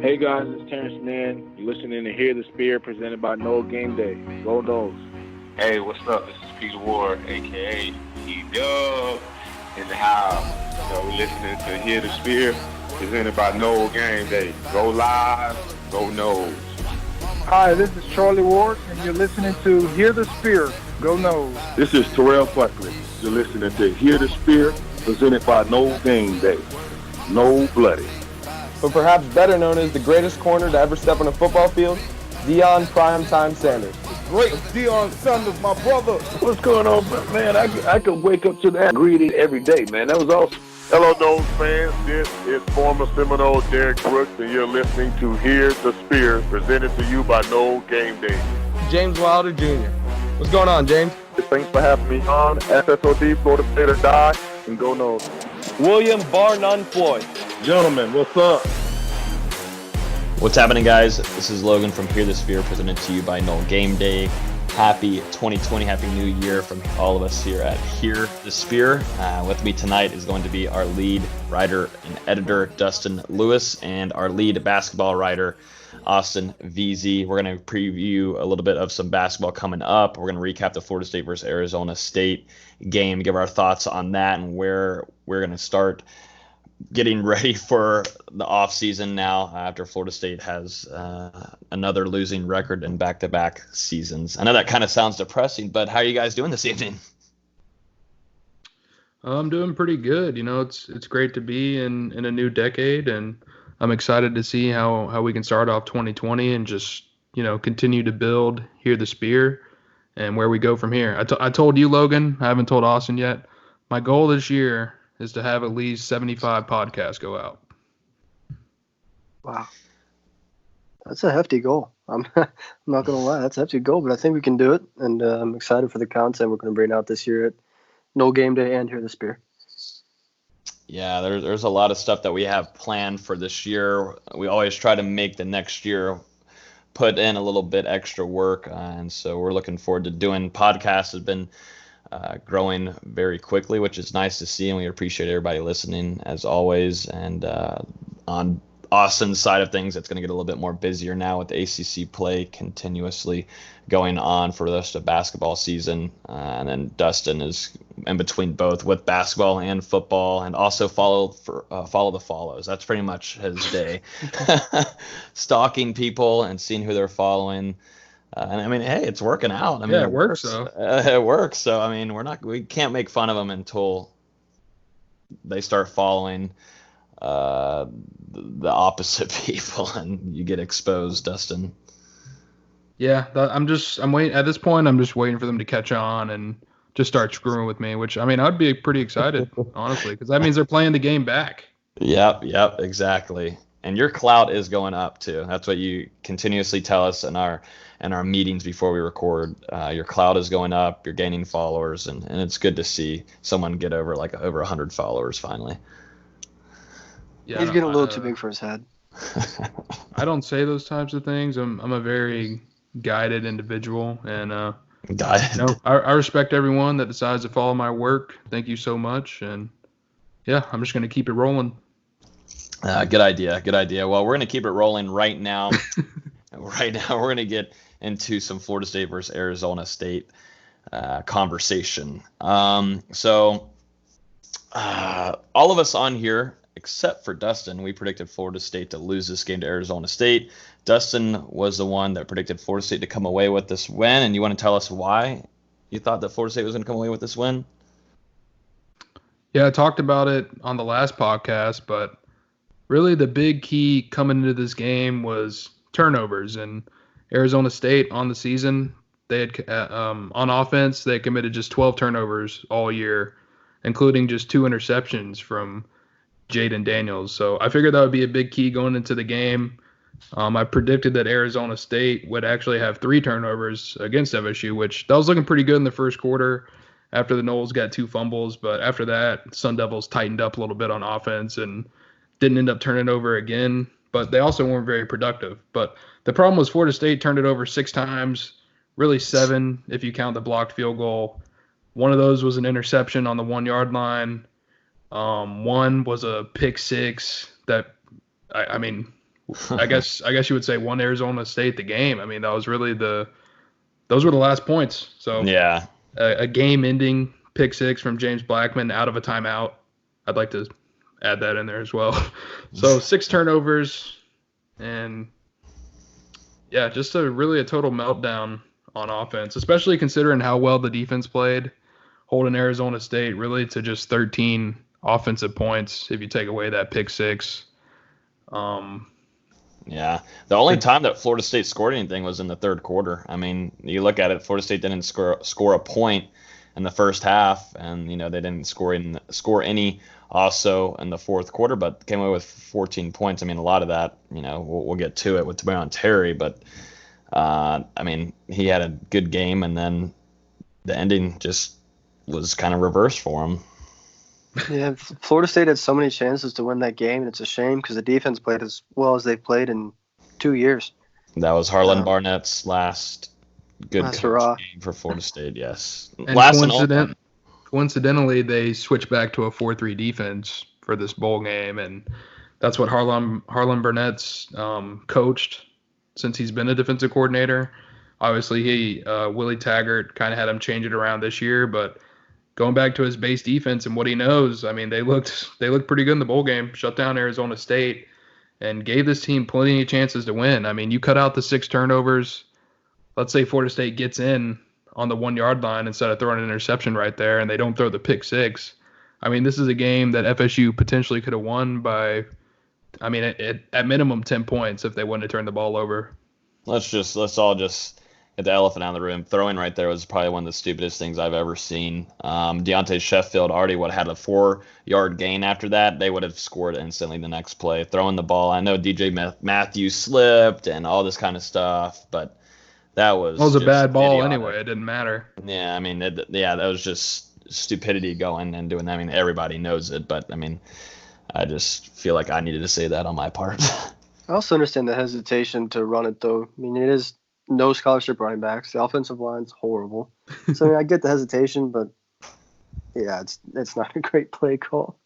Hey guys, it's Terrence Mann. You're listening to Hear the Spear, presented by No Game Day. Go Noles. Hey, what's up? This is Peter Ward, aka P-Dub, in the house. We're listening to Hear the Spear, presented by No Game Day. Go Live, go Noles. Hi, this is Charlie Ward, and you're listening to Hear the Spear, Go Noles. This is Terrell Buckley. You're listening to Hear the Spear, presented by No Game Day. No Bloody. But perhaps better known as the greatest corner to ever step on a football field, Deion Primetime Sanders. Great Deion Sanders, my brother. What's going on, man? I could wake up to that greeting every day, man. That was awesome. Hello, Noles fans. This is former Seminole Derek Brooks, and you're listening to Hear the Spear, presented to you by No Game Day. James Wilder Jr. What's going on, James? Thanks for having me on. SSOD, Florida State or Die, and go Noles. William Bar None Floyd. Gentlemen, what's up? What's happening, guys? This is Logan from Hear the Spear, presented to you by No Game Day. Happy 2020, Happy New Year from all of us here at Hear the Spear. With me tonight is going to be our lead writer and editor, Dustin Lewis, and our lead basketball writer, Austin VZ. We're going to preview a little bit of some basketball coming up. We're going to recap the Florida State versus Arizona State game, give our thoughts on that and where we're going to start getting ready for the off season now after Florida State has another losing record in back-to-back seasons. I know that kind of sounds depressing, but how are you guys doing this evening? I'm doing pretty good. You know, it's great to be in a new decade, and I'm excited to see how we can start off 2020 and just, you know, continue to build Hear the Spear and where we go from here. I told you, Logan, I haven't told Austin yet, my goal this year is to have at least 75 podcasts go out. Wow. That's a hefty goal. I'm not going to lie. That's a hefty goal, but I think we can do it. And I'm excited for the content we're going to bring out this year at No Game Day and Hear the Spear. Yeah, there's a lot of stuff that we have planned for this year. We always try to make the next year put in a little bit extra work. And so we're looking forward to doing podcasts. Has been growing very quickly, which is nice to see, and we appreciate everybody listening as always. And on Austin's side of things, it's going to get a little bit more busier now with the ACC play continuously going on for the rest of basketball season. And then Dustin is in between both with basketball and football, and also follow the follows. That's pretty much his day, stalking people and seeing who they're following. And I mean, hey, it's working out. I mean, it works. So it works. So I mean, we can't make fun of them until they start following the opposite people, and you get exposed, Dustin. Yeah, I'm waiting at this point. I'm just waiting for them to catch on and just start screwing with me. Which, I mean, I'd be pretty excited, honestly, because that means they're playing the game back. Yep, exactly. And your clout is going up too. That's what you continuously tell us in our meetings before we record. Your clout is going up. You're gaining followers, and it's good to see someone get over 100 followers finally. Yeah, he's getting a little too big for his head. I don't say those types of things. I'm a very guided individual, and guided. You know, I respect everyone that decides to follow my work. Thank you so much, and yeah, I'm just going to keep it rolling. Good idea. Well, we're going to keep it rolling right now. Right now, we're going to get into some Florida State versus Arizona State conversation. So all of us on here, except for Dustin, we predicted Florida State to lose this game to Arizona State. Dustin was the one that predicted Florida State to come away with this win, and you want to tell us why you thought that Florida State was going to come away with this win? Yeah, I talked about it on the last podcast, but really the big key coming into this game was turnovers. And Arizona State on the season, they had on offense, they committed just 12 turnovers all year, including just 2 interceptions from Jaden Daniels. So I figured that would be a big key going into the game. I predicted that Arizona State would actually have 3 turnovers against FSU, which that was looking pretty good in the first quarter after the Noles got 2 fumbles. But after that, Sun Devils tightened up a little bit on offense and didn't end up turning over again. But they also weren't very productive. But the problem was Florida State turned it over 6 times, really 7 if you count the blocked field goal. One of those was an interception on the 1-yard line. One was a pick 6 that, I mean, I guess you would say won Arizona State the game. I mean, that was really those were the last points. So Yeah. A game-ending pick six from James Blackman out of a timeout. I'd like to add that in there as well. So 6 turnovers, and yeah, just really a total meltdown on offense, especially considering how well the defense played, holding Arizona State really to just 13 offensive points if you take away that pick six. Yeah. The only time that Florida State scored anything was in the third quarter. I mean, you look at it, Florida State didn't score a point in the first half, and they didn't score any also in the fourth quarter, but came away with 14 points. I mean, a lot of that, we'll get to it with Tabayon Terry, but I mean, he had a good game, and then the ending just was kind of reversed for him. Yeah, Florida State had so many chances to win that game, and it's a shame because the defense played as well as they've played in 2 years. That was Harlan Barnett's last good hurrah game for Florida State, yes. And coincidentally, they switched back to a 4-3 defense for this bowl game, and that's what Harlan Barnett's coached since he's been a defensive coordinator. Obviously, Willie Taggart kind of had him change it around this year, but going back to his base defense and what he knows, I mean, they looked pretty good in the bowl game, shut down Arizona State, and gave this team plenty of chances to win. I mean, you cut out the 6 turnovers. Let's say Florida State gets in on the 1-yard line instead of throwing an interception right there, and they don't throw the pick six. I mean, this is a game that FSU potentially could have won by, I mean, at minimum 10 points if they wouldn't have turned the ball over. Let's all just get the elephant out of the room. Throwing right there was probably one of the stupidest things I've ever seen. Deontay Sheffield already would have had a 4-yard gain after that. They would have scored instantly the next play. Throwing the ball, I know DJ Matthews slipped and all this kind of stuff, but that was a bad ball idiotic. anyway. It didn't matter. Yeah, I mean, that was just stupidity going and doing that. I mean, everybody knows it, but I mean, I just feel like I needed to say that on my part. I also understand the hesitation to run it, though. I mean, it is no scholarship running backs. The offensive line's horrible. So I mean, I get the hesitation, but yeah, it's not a great play call.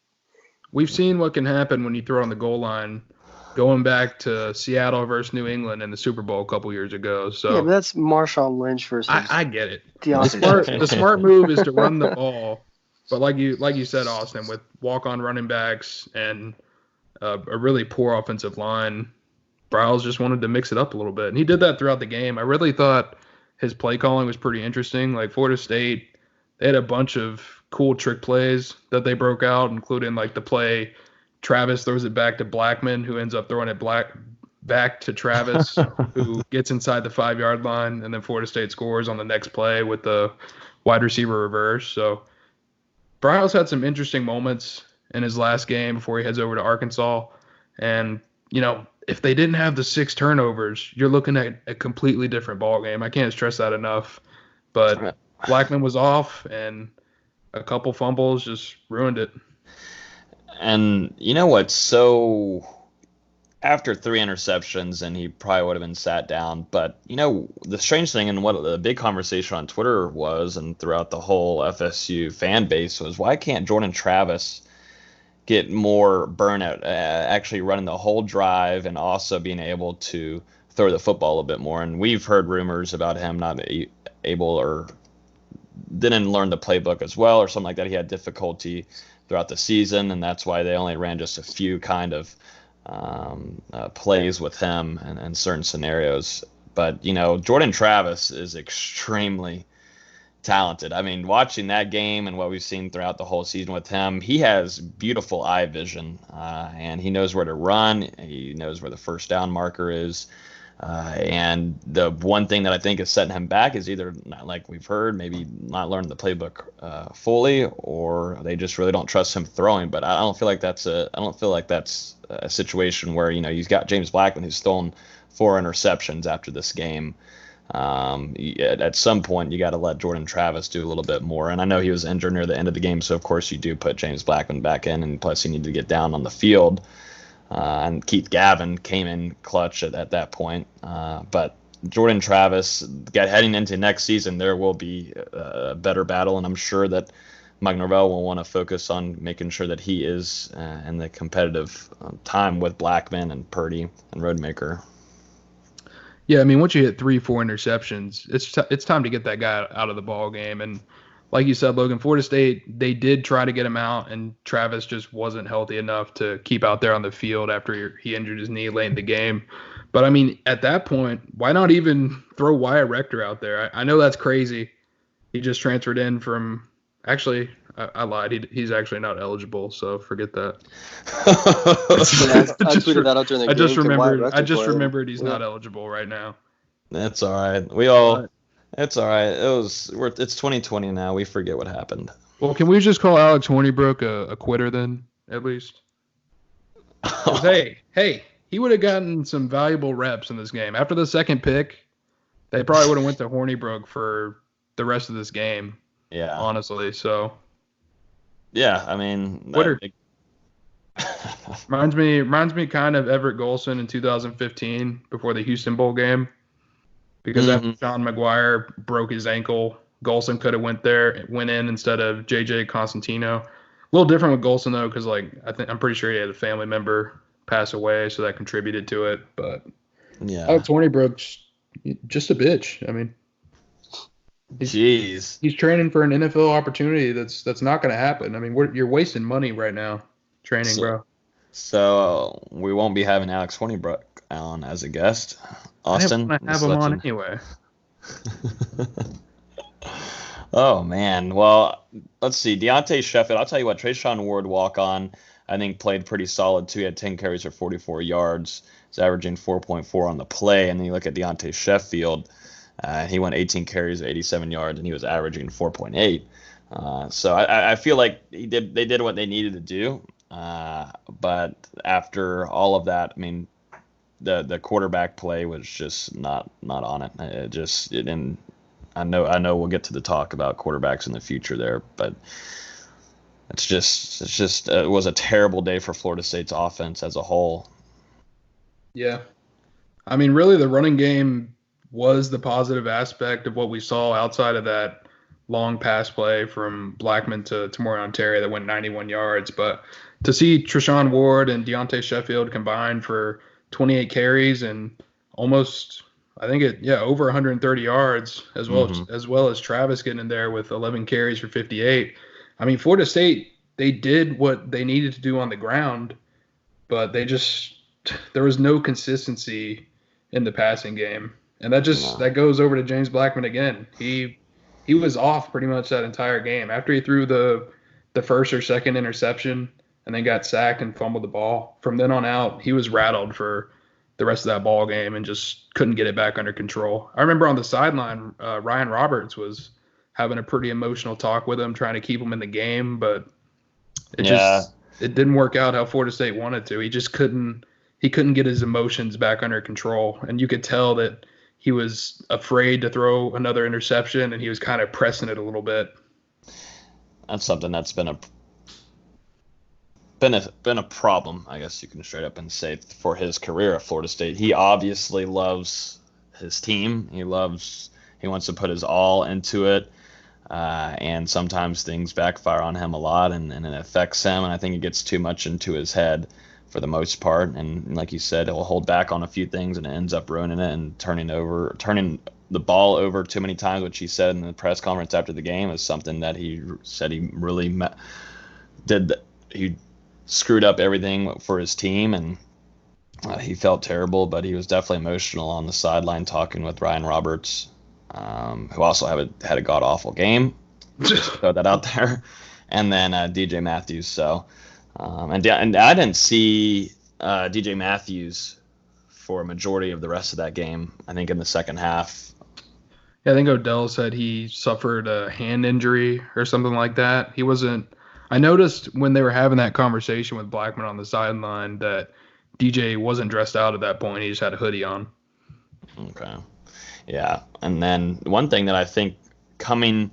We've seen what can happen when you throw on the goal line, going back to Seattle versus New England in the Super Bowl a couple years ago. So yeah, but that's Marshawn Lynch versus. I get it. The smart move is to run the ball, but like you said, Austin, with walk-on running backs and a really poor offensive line, Briles just wanted to mix it up a little bit, and he did that throughout the game. I really thought his play calling was pretty interesting. Like Florida State, they had a bunch of cool trick plays that they broke out, including like the play Travis throws it back to Blackman, who ends up throwing it back to Travis, who gets inside the 5-yard line, and then Florida State scores on the next play with the wide receiver reverse. So Briles had some interesting moments in his last game before he heads over to Arkansas. And, if they didn't have the 6 turnovers, you're looking at a completely different ball game. I can't stress that enough. But Blackman was off, and a couple fumbles just ruined it. And you know what? So after 3 interceptions, and he probably would have been sat down. But, the strange thing and what the big conversation on Twitter was and throughout the whole FSU fan base was, why can't Jordan Travis get more burnout, actually running the whole drive and also being able to throw the football a bit more? And we've heard rumors about him not able or didn't learn the playbook as well or something like that. He had difficulty throughout the season, and that's why they only ran just a few kind of plays with him in certain scenarios. But, Jordan Travis is extremely talented. I mean, watching that game and what we've seen throughout the whole season with him, he has beautiful eye vision, and he knows where to run. He knows where the first down marker is. And the one thing that I think is setting him back is either, not like we've heard, maybe not learning the playbook fully, or they just really don't trust him throwing. But I don't feel like that's a situation where you've got James Blackman who's thrown 4 interceptions after this game. At some point, you got to let Jordan Travis do a little bit more. And I know he was injured near the end of the game, so of course you do put James Blackman back in, and plus you need to get down on the field. And Keith Gavin came in clutch at that point. But Jordan Travis, heading into next season, there will be a better battle, and I'm sure that Mike Norvell will want to focus on making sure that he is in the competitive time with Blackman and Purdy and Roadmaker. Yeah, I mean, once you hit 3-4 interceptions, it's time to get that guy out of the ball game. And like you said, Logan, Florida State, they did try to get him out, and Travis just wasn't healthy enough to keep out there on the field after he injured his knee late in the game. But, I mean, at that point, why not even throw Wyatt Rector out there? I know that's crazy. He just transferred in from – actually, I lied. He's actually not eligible, so forget that. I tweeted that out during the game. I just remembered he's not eligible right now. That's all right. It's all right. It's 2020 now. We forget what happened. Well, can we just call Alex Hornibrook a quitter then, at least? Hey, he would have gotten some valuable reps in this game. After the second pick, they probably would have went to Hornibrook for the rest of this game. Yeah. Honestly, so. Yeah, I mean. Quitter. Reminds me kind of Everett Golson in 2015 before the Houston Bowl game. Because after Sean McGuire broke his ankle, Golson could have went in instead of JJ Constantino. A little different with Golson though, because I'm pretty sure he had a family member pass away, so that contributed to it. But yeah, Alex Hornibrook's just a bitch. I mean, he's training for an NFL opportunity that's not going to happen. I mean, you're wasting money right now training, bro. So we won't be having Alex Hornibrook on as a guest. Austin, I didn't have him on anyway. Oh man, well, let's see. Deontay Sheffield. I'll tell you what. Trayshawn Ward walk-on, I think played pretty solid too. He had 10 carries for 44 yards. He's averaging 4.4 on the play. And then you look at Deontay Sheffield. He went 18 carries, 87 yards, and he was averaging 4.8. So I feel like they did what they needed to do. But after all of that, I mean, the quarterback play was just not on it. And I know we'll get to the talk about quarterbacks in the future there, but it was a terrible day for Florida State's offense as a whole. Yeah. I mean, really the running game was the positive aspect of what we saw outside of that long pass play from Blackman to Tamorion Terry that went 91 yards. But to see Treshaun Ward and Deontay Sheffield combined for 28 carries and almost, I think over 130 yards, as well as Travis getting in there with 11 carries for 58. I mean, Florida State, they did what they needed to do on the ground, but there was no consistency in the passing game. And that goes over to James Blackman again. He was off pretty much that entire game. After he threw the first or second interception and then got sacked and fumbled the ball, from then on out, he was rattled for the rest of that ball game and just couldn't get it back under control. I remember on the sideline, Ryan Roberts was having a pretty emotional talk with him, trying to keep him in the game, but it didn't work out how Florida State wanted to. He just couldn't get his emotions back under control, and you could tell that he was afraid to throw another interception, and he was kind of pressing it a little bit. That's something that's been a problem, I guess you can straight up and say, for his career at Florida State. He obviously loves his team. He wants to put his all into it, and sometimes things backfire on him a lot, and it affects him. And I think it gets too much into his head for the most part. And like you said, he'll hold back on a few things, and it ends up ruining it and turning the ball over too many times, which he said in the press conference after the game is something that he said he really did. He screwed up everything for his team, and he felt terrible, but he was definitely emotional on the sideline talking with Ryan Roberts, who also had a god-awful game. Just throw that out there. And then DJ Matthews. So, and I didn't see DJ Matthews for a majority of the rest of that game. I think in the second half. Yeah, I think Odell said he suffered a hand injury or something like that. He wasn't. I noticed when they were having that conversation with Blackman on the sideline that DJ wasn't dressed out at that point. He just had a hoodie on. Okay. Yeah. And then one thing that I think coming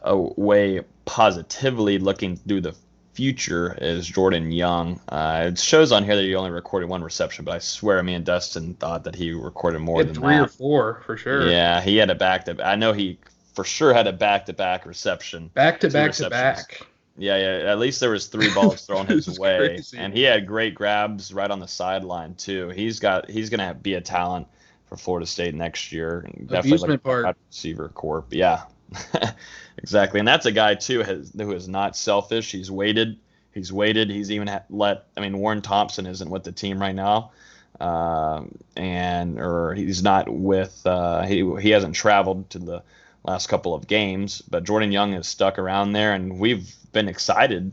away positively looking through the future is Jordan Young. It shows on here that he only recorded one reception, but I swear me and Dustin thought that he recorded more than 3 or 4 for sure. Yeah, he had a back-to-back. I know he for sure had a back-to-back reception. Back to Two back to receptions. back. Yeah. At least there was 3 balls thrown his It's way, crazy. and he had great grabs right on the sideline too. He's gonna be a talent for Florida State next year. And definitely Amusement like a park. receiver corps. Yeah, exactly. And that's a guy too who is not selfish. He's waited. He's even Warren Thompson isn't with the team right now, or he's not with. He hasn't traveled to the last couple of games, but Jordan Young is stuck around there, and we've been excited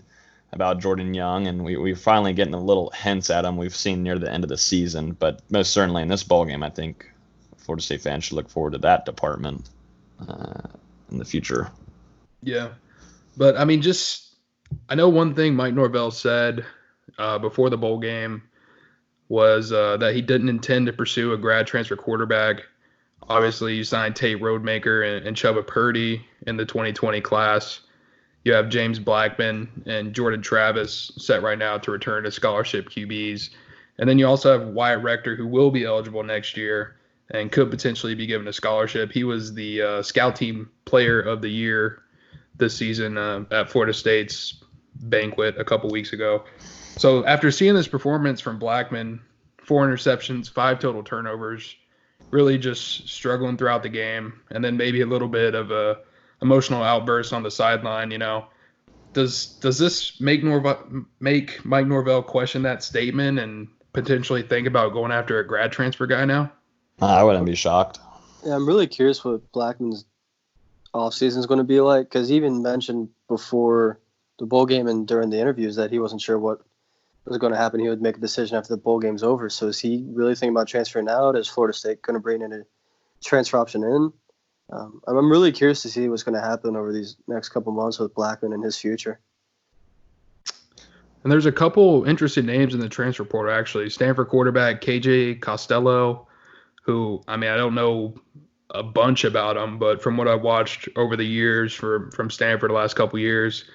about Jordan Young, and we're finally getting a little hints at him we've seen near the end of the season. But most certainly in this bowl game, I think Florida State fans should look forward to that department in the future. Yeah, but I mean, I know one thing Mike Norvell said before the bowl game was that he didn't intend to pursue a grad transfer quarterback. Obviously, you signed Tate Rodemaker and Chubba Purdy in the 2020 class. You have James Blackman and Jordan Travis set right now to return to scholarship QBs. And then you also have Wyatt Rector, who will be eligible next year and could potentially be given a scholarship. He was the scout team player of the year this season at Florida State's banquet a couple weeks ago. So after seeing this performance from Blackman, 4 interceptions, 5 total turnovers, really just struggling throughout the game, and then maybe a little bit of a emotional outburst on the sideline, does this make Mike Norvell question that statement and potentially think about going after a grad transfer guy now? I wouldn't be shocked. Yeah, I'm really curious what Blackman's offseason is going to be like, because he even mentioned before the bowl game and during the interviews that he wasn't sure what was going to happen. He would make a decision after the bowl game's over. So is he really thinking about transferring out? Is Florida State going to bring in a transfer option in? I'm really curious to see what's going to happen over these next couple months with Blackman and his future. And there's a couple interesting names in the transfer portal, actually. Stanford quarterback KJ Costello, who, I don't know a bunch about him, but from what I've watched over the years from Stanford the last couple years,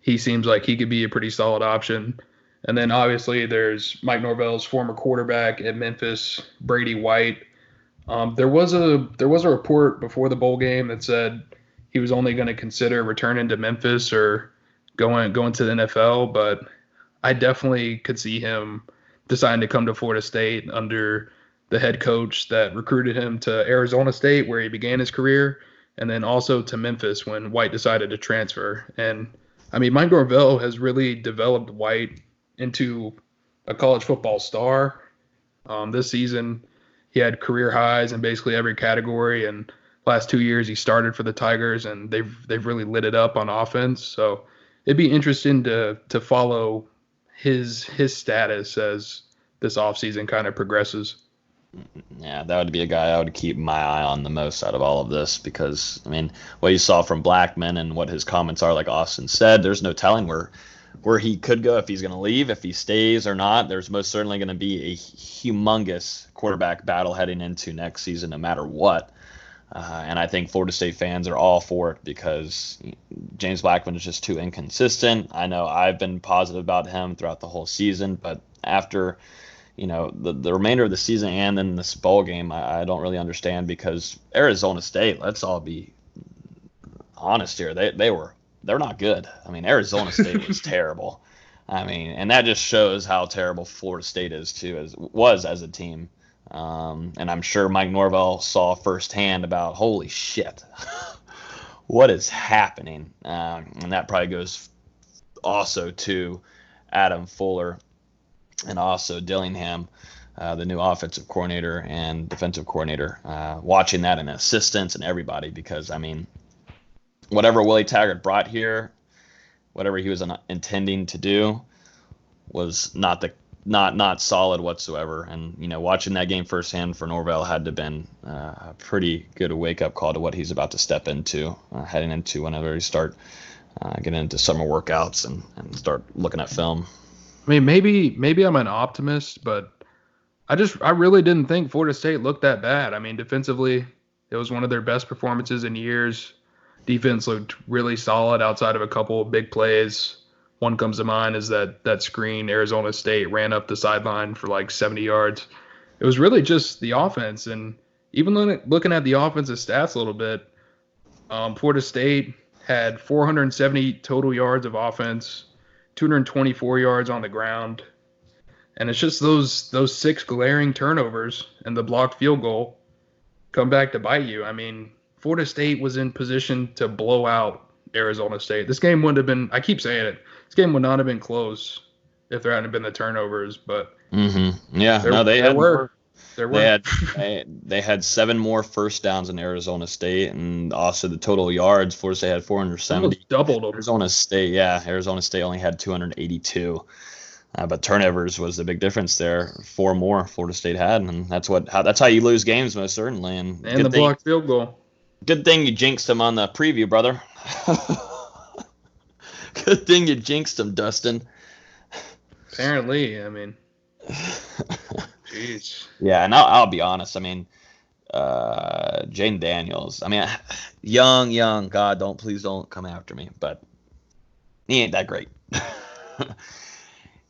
he seems like he could be a pretty solid option. And then obviously there's Mike Norvell's former quarterback at Memphis, Brady White. There was a report before the bowl game that said he was only going to consider returning to Memphis or going to the NFL, but I definitely could see him deciding to come to Florida State under the head coach that recruited him to Arizona State, where he began his career, and then also to Memphis when White decided to transfer. And Mike Norvell has really developed White into a college football star. This season, he had career highs in basically every category, and last 2 years he started for the Tigers, and they've really lit it up on offense. So it'd be interesting to follow his status as this offseason kind of progresses. Yeah, that would be a guy I would keep my eye on the most out of all of this, because what you saw from Blackman and what his comments are, like Austin said, there's no telling where he could go, if he's going to leave, if he stays or not. There's most certainly going to be a humongous quarterback battle heading into next season, no matter what. And I think Florida State fans are all for it, because James Blackman is just too inconsistent. I know I've been positive about him throughout the whole season, but after the remainder of the season and then this bowl game, I don't really understand, because Arizona State, let's all be honest here, they're not good. Arizona State was terrible. And that just shows how terrible Florida State is too, was as a team. And I'm sure Mike Norvell saw firsthand about, holy shit, what is happening? And that probably goes also to Adam Fuller and also Dillingham, the new offensive coordinator and defensive coordinator, watching that, and assistants and everybody, because whatever Willie Taggart brought here, whatever he was intending to do, was not solid whatsoever. And watching that game firsthand for Norvell had to have been a pretty good wake-up call to what he's about to step into, heading into whenever he start getting into summer workouts and start looking at film. Maybe I'm an optimist, but I really didn't think Florida State looked that bad. Defensively, it was one of their best performances in years. Defense looked really solid outside of a couple of big plays. One comes to mind is that screen Arizona State ran up the sideline for like 70 yards. It was really just the offense. And even looking at the offensive stats a little bit, Florida State had 470 total yards of offense, 224 yards on the ground. And it's just those 6 glaring turnovers and the blocked field goal come back to bite you. I mean, Florida State was in position to blow out Arizona State. This game wouldn't have been, I keep saying it, this game would not have been close if there hadn't been the turnovers. But yeah, they had 7 more first downs in Arizona State, and also the total yards. Florida State had 470. Almost doubled them. Arizona State only had 282. But turnovers was the big difference there. 4 more Florida State had, and that's how you lose games most certainly. And the blocked field goal. Good thing you jinxed him on the preview, brother. Good thing you jinxed him, Dustin. Apparently, I mean, jeez. Yeah, and I'll be honest. I mean, Jane Daniels. I mean, young. God, please don't come after me. But he ain't that great.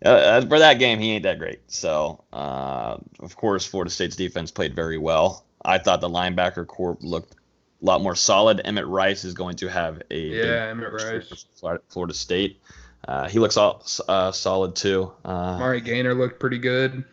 For that game, he ain't that great. So, of course, Florida State's defense played very well. I thought the linebacker corps looked a lot more solid. Emmett Rice is going to have Emmett Rice for Florida State. He looks solid too. Mari Gaynor looked pretty good.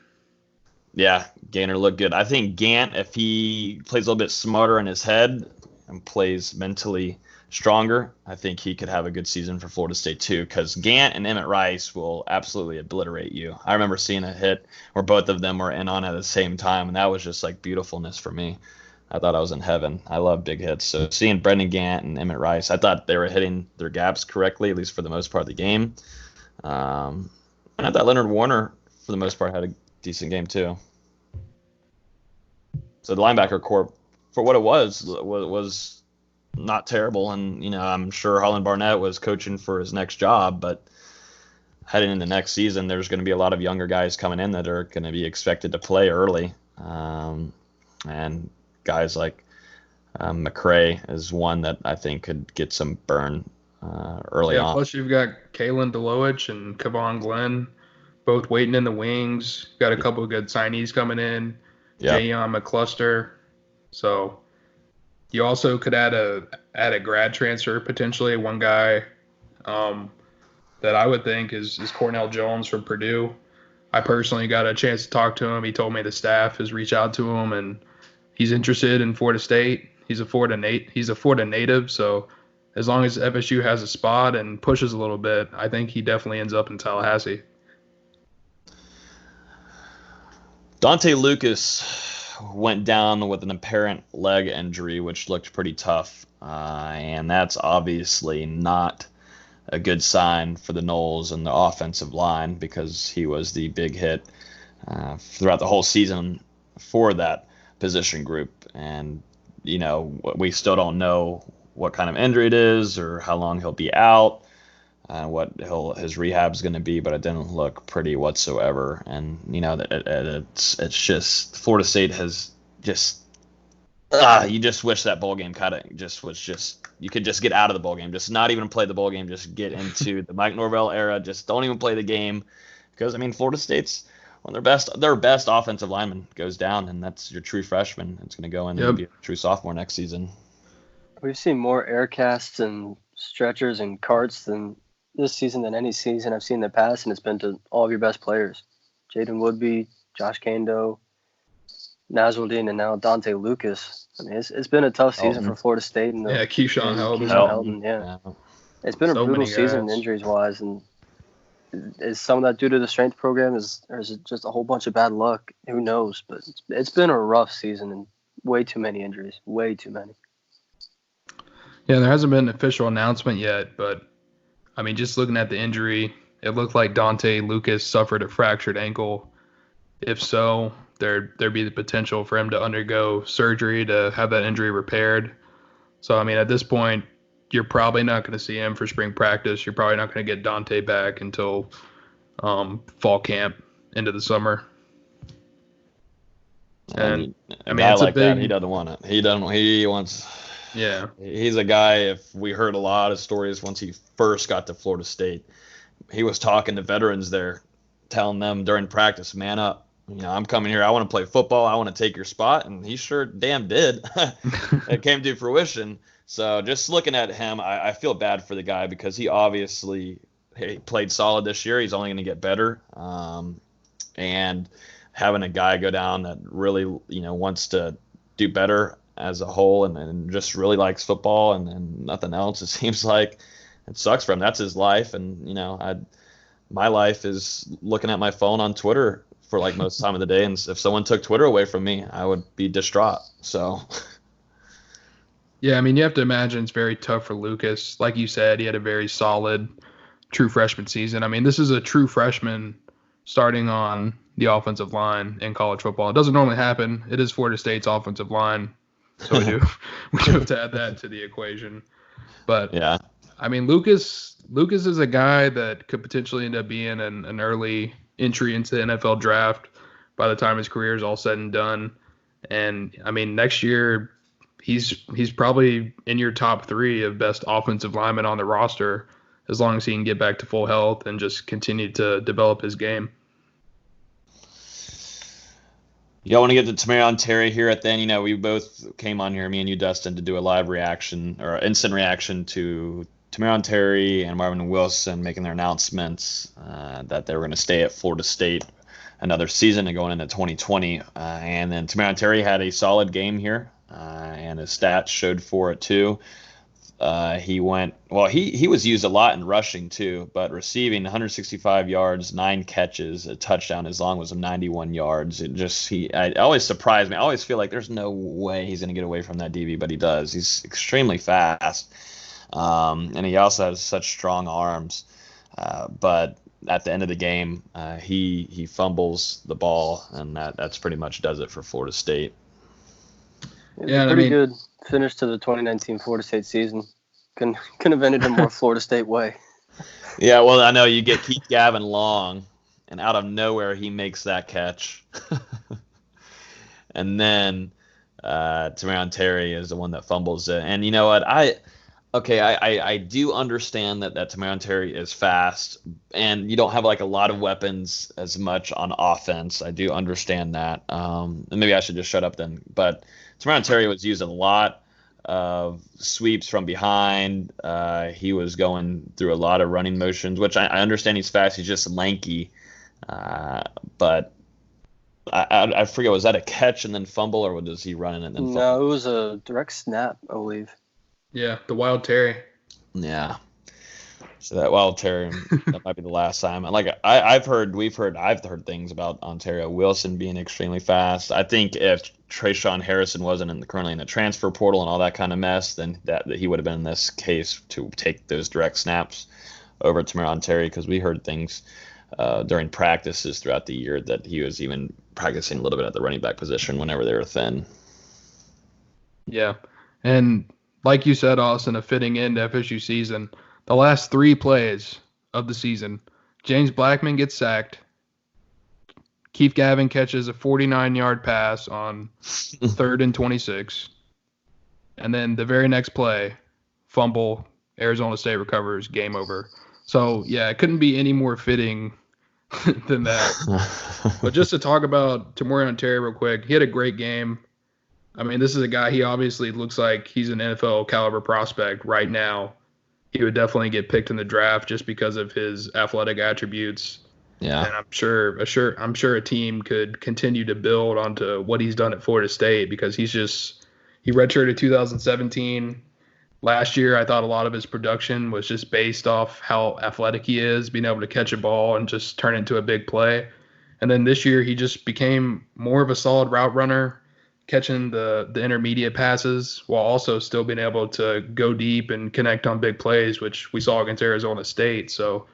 Yeah, Gaynor looked good. I think Gant, if he plays a little bit smarter in his head and plays mentally stronger, I think he could have a good season for Florida State too, because Gant and Emmett Rice will absolutely obliterate you. I remember seeing a hit where both of them were in on at the same time, and that was just like beautifulness for me. I thought I was in heaven. I love big hits. So seeing Brendan Gant and Emmett Rice, I thought they were hitting their gaps correctly, at least for the most part of the game. And I thought Leonard Warner, for the most part, had a decent game too. So the linebacker corps, for what it was not terrible. And, I'm sure Holland Barnett was coaching for his next job, but heading into next season, there's going to be a lot of younger guys coming in that are going to be expected to play early. And guys like McCray is one that I think could get some burn early on. Plus you've got Kalen DeLoach and Kevon Glenn both waiting in the wings. Got a couple of good signees coming in. Yeah. Jayon McCluster. So you also could add a grad transfer potentially. One guy that I would think is Cornell Jones from Purdue. I personally got a chance to talk to him. He told me the staff has reached out to him and he's interested in Florida State. He's a Florida native, so as long as FSU has a spot and pushes a little bit, I think he definitely ends up in Tallahassee. Dante Lucas went down with an apparent leg injury, which looked pretty tough, and that's obviously not a good sign for the Noles and the offensive line, because he was the big hit throughout the whole season for that position group. And we still don't know what kind of injury it is or how long he'll be out, what his rehab is going to be, but it didn't look pretty whatsoever. And it's just Florida State has just you just wish that bowl game you could just get out of the bowl game, just not even play the bowl game, just get into the Mike Norvell era, just don't even play the game, because Florida State's when their best offensive lineman goes down, and that's your true freshman. It's going to go in and be a true sophomore next season. We've seen more air casts and stretchers and carts this season than any season I've seen in the past, and it's been to all of your best players. Jaden Woodby, Josh Kando, Nasruddin, and now Dante Lucas. I mean, it's been a tough season for Florida State. And Keyshawn Helton. Yeah. It's been a brutal season injuries-wise, and is some of that due to the strength program, or is it just a whole bunch of bad luck? Who knows? But it's been a rough season and way too many injuries. Way too many. Yeah, there hasn't been an official announcement yet, but, I mean, just looking at the injury, it looked like Dante Lucas suffered a fractured ankle. If so, there'd be the potential for him to undergo surgery to have that injury repaired. So, I mean, at this point, you're probably not going to see him for spring practice. You're probably not going to get Dante back until fall camp into the summer. And a guy like that, he doesn't want it. He wants. Yeah. He's a guy. If we heard a lot of stories once he first got to Florida State, he was talking to veterans there, telling them during practice, "Man up. I'm coming here. I want to play football. I want to take your spot." And he sure damn did. It came to fruition. So just looking at him, I feel bad for the guy because he obviously played solid this year. He's only going to get better. And having a guy go down that really, wants to do better as a whole and just really likes football and nothing else, it seems like it sucks for him. That's his life. And, my life is looking at my phone on Twitter for like most time of the day. And if someone took Twitter away from me, I would be distraught. So... Yeah, I mean, you have to imagine it's very tough for Lucas. Like you said, he had a very solid true freshman season. I mean, this is a true freshman starting on the offensive line in college football. It doesn't normally happen. It is Florida State's offensive line, so we do have to add that to the equation. But yeah, I mean, Lucas is a guy that could potentially end up being an early entry into the NFL draft by the time his career is all said and done. And I mean, next year, he's probably in your top 3 of best offensive linemen on the roster as long as he can get back to full health and just continue to develop his game. Y'all want to get to Tamarion Terry here at the end. We both came on here, me and you, Dustin, to do a live reaction or instant reaction to Tamarion Terry and Marvin Wilson making their announcements that they were going to stay at Florida State another season and going into 2020. And then Tamarion Terry had a solid game here. And his stats showed for it too. He was used a lot in rushing too, but receiving 165 yards, 9 catches, a touchdown. His long was 91 yards. It always surprised me. I always feel like there's no way he's going to get away from that DB, but he does. He's extremely fast, and he also has such strong arms. But at the end of the game, he fumbles the ball, and that's pretty much does it for Florida State. Yeah, pretty good finish to the 2019 Florida State season. Couldn't have ended a more Florida State way. Yeah, well, I know you get Keith Gavin Long, and out of nowhere he makes that catch. And then Tamarion Terry is the one that fumbles it. And you know what? I do understand that Tamarion Terry is fast, and you don't have like a lot of weapons as much on offense. I do understand that. And maybe I should just shut up then. But Tamarion Terry was using a lot of sweeps from behind. He was going through a lot of running motions, which I understand he's fast. He's just lanky. But I forget, was that a catch and then fumble, or was he running and then fumble? No, it was a direct snap, I believe. Yeah, the Wild Terry. Yeah. So that Wild Terry, that might be the last time. Like I've heard things about Ontario Wilson being extremely fast. I think if Trayshawn Harrison wasn't currently in the transfer portal and all that kind of mess, then that he would have been in this case to take those direct snaps over to Tamarion Terry, because we heard things during practices throughout the year that he was even practicing a little bit at the running back position whenever they were thin. Yeah, and like you said, Austin, a fitting end to FSU season. The last 3 plays of the season, James Blackman gets sacked. Keith Gavin catches a 49-yard pass on 3rd and 26. And then the very next play, fumble, Arizona State recovers, game over. So, yeah, it couldn't be any more fitting than that. But just to talk about Tamarion Terry real quick, he had a great game. I mean, this is a guy, he obviously looks like he's an NFL caliber prospect right now. He would definitely get picked in the draft just because of his athletic attributes. Yeah. And I'm sure a team could continue to build onto what he's done at Florida State, because he redshirted 2017. Last year, I thought a lot of his production was just based off how athletic he is, being able to catch a ball and just turn it into a big play. And then this year, he just became more of a solid route runner, catching the intermediate passes while also still being able to go deep and connect on big plays, which we saw against Arizona State. So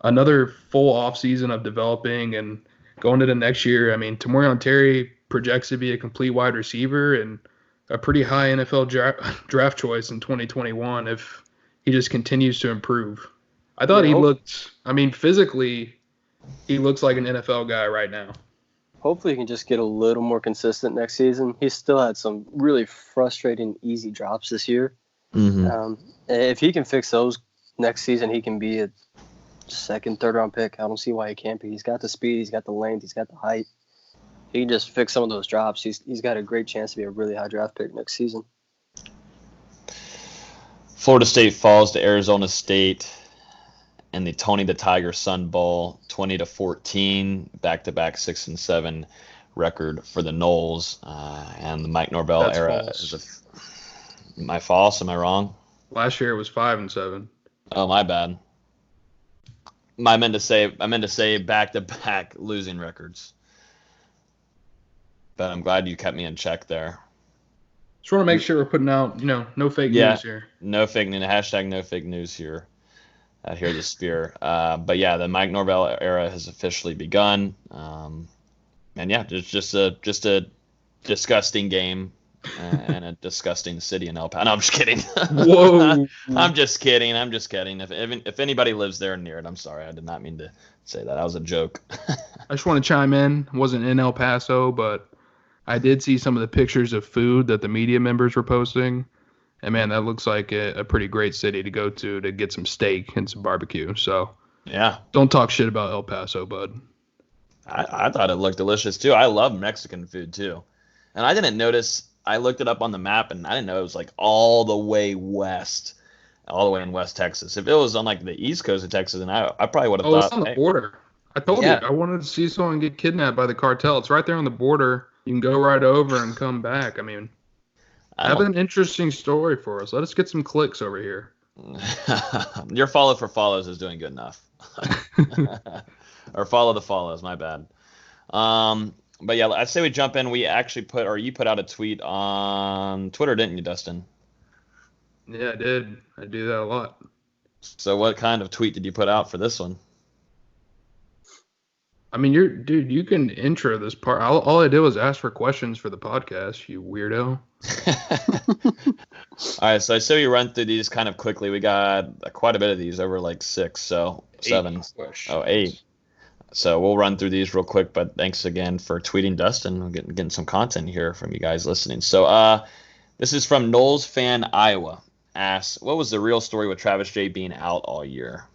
another full offseason of developing and going into next year. I mean, Tamarion Terry projects to be a complete wide receiver and a pretty high NFL draft choice in 2021 if he just continues to improve. I thought he looked, physically, he looks like an NFL guy right now. Hopefully he can just get a little more consistent next season. He still had some really frustrating easy drops this year. Mm-hmm. If he can fix those next season, he can be a 2nd, 3rd round pick. I don't see why he can't be. He's got the speed, he's got the length, he's got the height. He can just fix some of those drops. He's got a great chance to be a really high draft pick next season. Florida State falls to Arizona State in the Tony the Tiger Sun Bowl, 20-14, back-to-back 6-7 record for the Noles, and the Mike Norvell That's era. false. Am I false? Am I wrong? Last year it was 5-7. Oh, my bad. I meant to say back-to-back losing records. But I'm glad you kept me in check there. Just want to make sure we're putting out, no fake news here. No fake news. Hashtag no fake news here. Here the Spear. But yeah, the Mike Norvell era has officially begun. And yeah, just a disgusting game and a disgusting city in El Paso. No, I'm just kidding. Whoa. I'm just kidding. If anybody lives there near it, I'm sorry. I did not mean to say that. That was a joke. I just want to chime in. I wasn't in El Paso, but I did see some of the pictures of food that the media members were posting. And, man, that looks like a pretty great city to go to get some steak and some barbecue. So, yeah. Don't talk shit about El Paso, bud. I thought it looked delicious, too. I love Mexican food, too. And I didn't notice – I looked it up on the map, and I didn't know it was, like, all the way west, all the way in West Texas. If it was on, like, the east coast of Texas, then I probably would have thought – it's on the border. I told you. I wanted to see someone get kidnapped by the cartel. It's right there on the border. You can go right over and come back. I mean, I have an interesting story for us. Let us get some clicks over here. Your follow for follows is doing good enough. Or follow the follows, my bad. But yeah, I'd say we jump in. We actually you put out a tweet on Twitter, didn't you, Dustin? Yeah, I did. I do that a lot. So what kind of tweet did you put out for this one? I mean, you can intro this part. All I did was ask for questions for the podcast, you weirdo. All right, so I say we run through these kind of quickly. We got quite a bit of these, over like 6, so 7. 8. So we'll run through these real quick, but thanks again for tweeting Dustin. We're getting some content here from you guys listening. So this is from Knowles Fan Iowa. Asks, what was the real story with Travis J being out all year?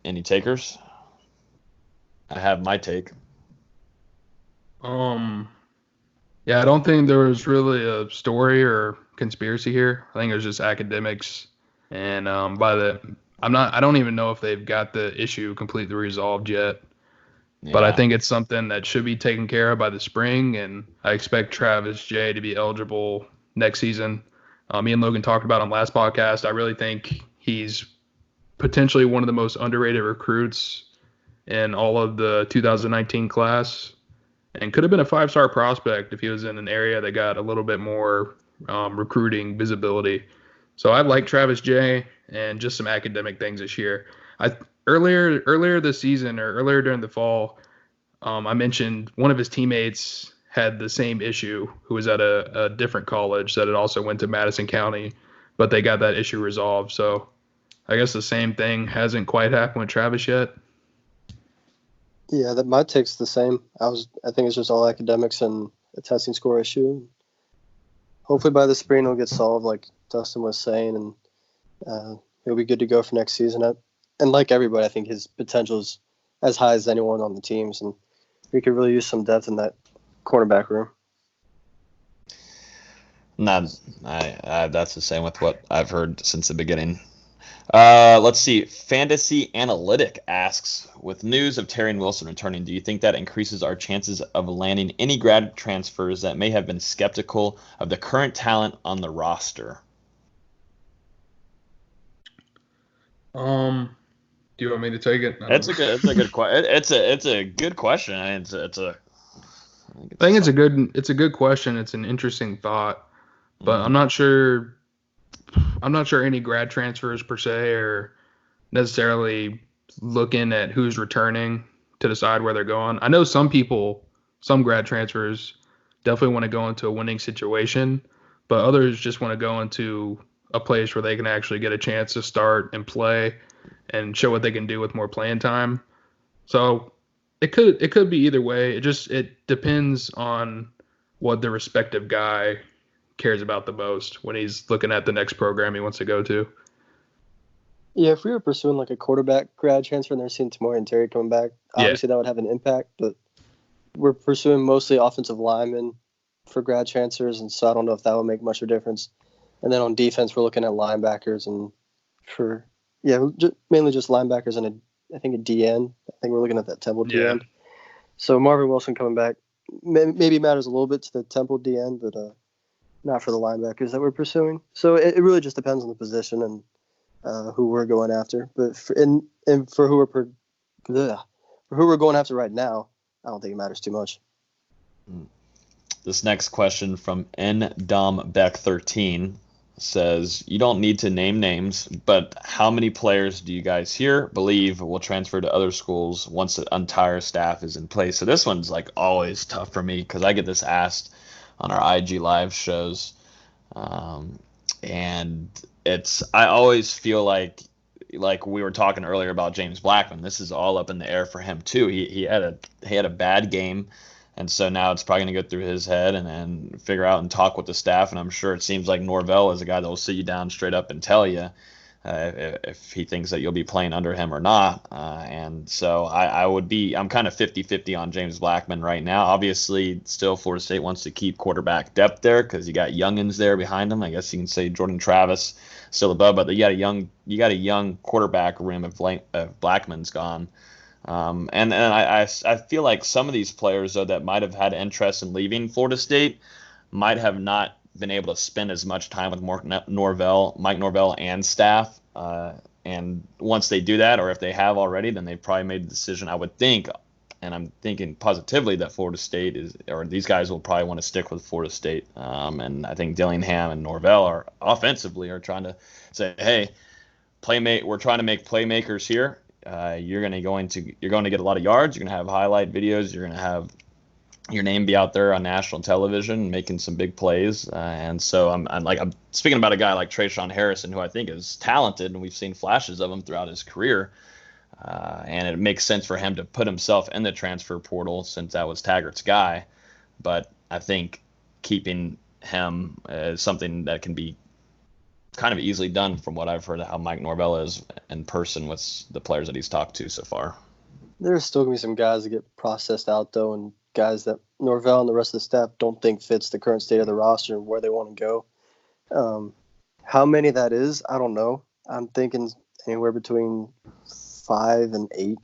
Any takers? I have my take. Yeah, I don't think there was really a story or conspiracy here. I think it was just academics, and I don't even know if they've got the issue completely resolved yet. Yeah. But I think it's something that should be taken care of by the spring, and I expect Travis J to be eligible next season. Me and Logan talked about on last podcast. I really think he's potentially one of the most underrated recruits in all of the 2019 class, and could have been a 5-star prospect if he was in an area that got a little bit more recruiting visibility. So I like Travis J, and just some academic things this year. Earlier this season, or earlier during the fall, I mentioned one of his teammates had the same issue, who was at a different college that had also went to Madison County, but they got that issue resolved. So I guess the same thing hasn't quite happened with Travis yet. Yeah, my take's the same. I think it's just all academics and a testing score issue. Hopefully by the spring it'll get solved, like Dustin was saying, and he'll be good to go for next season. And like everybody, I think his potential is as high as anyone on the teams, and we could really use some depth in that cornerback room. That's the same with what I've heard since the beginning. Let's see. Fantasy Analytic asks, with news of Terry Wilson returning, do you think that increases our chances of landing any grad transfers that may have been skeptical of the current talent on the roster? Do you want me to take it? It's a good question. It's a good question. I mean, I think it's a good question. It's an interesting thought, but I'm not sure any grad transfers per se are necessarily looking at who's returning to decide where they're going. I know some grad transfers definitely want to go into a winning situation, but others just want to go into a place where they can actually get a chance to start and play and show what they can do with more playing time. So it could be either way. It depends on what the respective guy cares about the most when he's looking at the next program he wants to go to. Yeah, if we were pursuing like a quarterback grad transfer and they're seeing Tamori and Terry coming back, obviously that would have an impact, but we're pursuing mostly offensive linemen for grad transfers, and so I don't know if that would make much of a difference. And then on defense, we're looking at linebackers and mainly just linebackers and I think a DN. I think we're looking at that Temple DN. So Marvin Wilson coming back maybe matters a little bit to the Temple DN, but not for the linebackers that we're pursuing. So it really just depends on the position and who we're going after. But for who we're going after right now, I don't think it matters too much. This next question from ndombeck13 says, you don't need to name names, but how many players do you guys here believe will transfer to other schools once the entire staff is in place? So this one's like always tough for me because I get this asked on our IG live shows. And I always feel like we were talking earlier about James Blackman, this is all up in the air for him too. He had a bad game. And so now it's probably going to go through his head and figure out and talk with the staff. And I'm sure it seems like Norvell is a guy that will sit you down straight up and tell you if he thinks that you'll be playing under him or not. And so I'm kind of 50-50 on James Blackman right now. Obviously, still Florida State wants to keep quarterback depth there because you got youngins there behind him. I guess you can say Jordan Travis still above, but you got a young quarterback room if Blackman's gone. And I feel like some of these players, though, that might have had interest in leaving Florida State might have not been able to spend as much time with Mike Norvell and staff. And once they do that, or if they have already, then they've probably made the decision, I would think, and I'm thinking positively that Florida State these guys will probably want to stick with Florida State. And I think Dillingham and Norvell are trying to say, hey, we're trying to make playmakers here. You're going to get a lot of yards. You're going to have highlight videos. You're going to have your name be out there on national television, making some big plays. And so I'm speaking about a guy like Trayshawn Harrison, who I think is talented, and we've seen flashes of him throughout his career. And it makes sense for him to put himself in the transfer portal since that was Taggart's guy. But I think keeping him is something that can be kind of easily done from what I've heard of how Mike Norvell is in person with the players that he's talked to so far. There's still going to be some guys that get processed out, though, and guys that Norvell and the rest of the staff don't think fits the current state of the roster and where they want to go. How many that is, I don't know. I'm thinking anywhere between 5 and 8,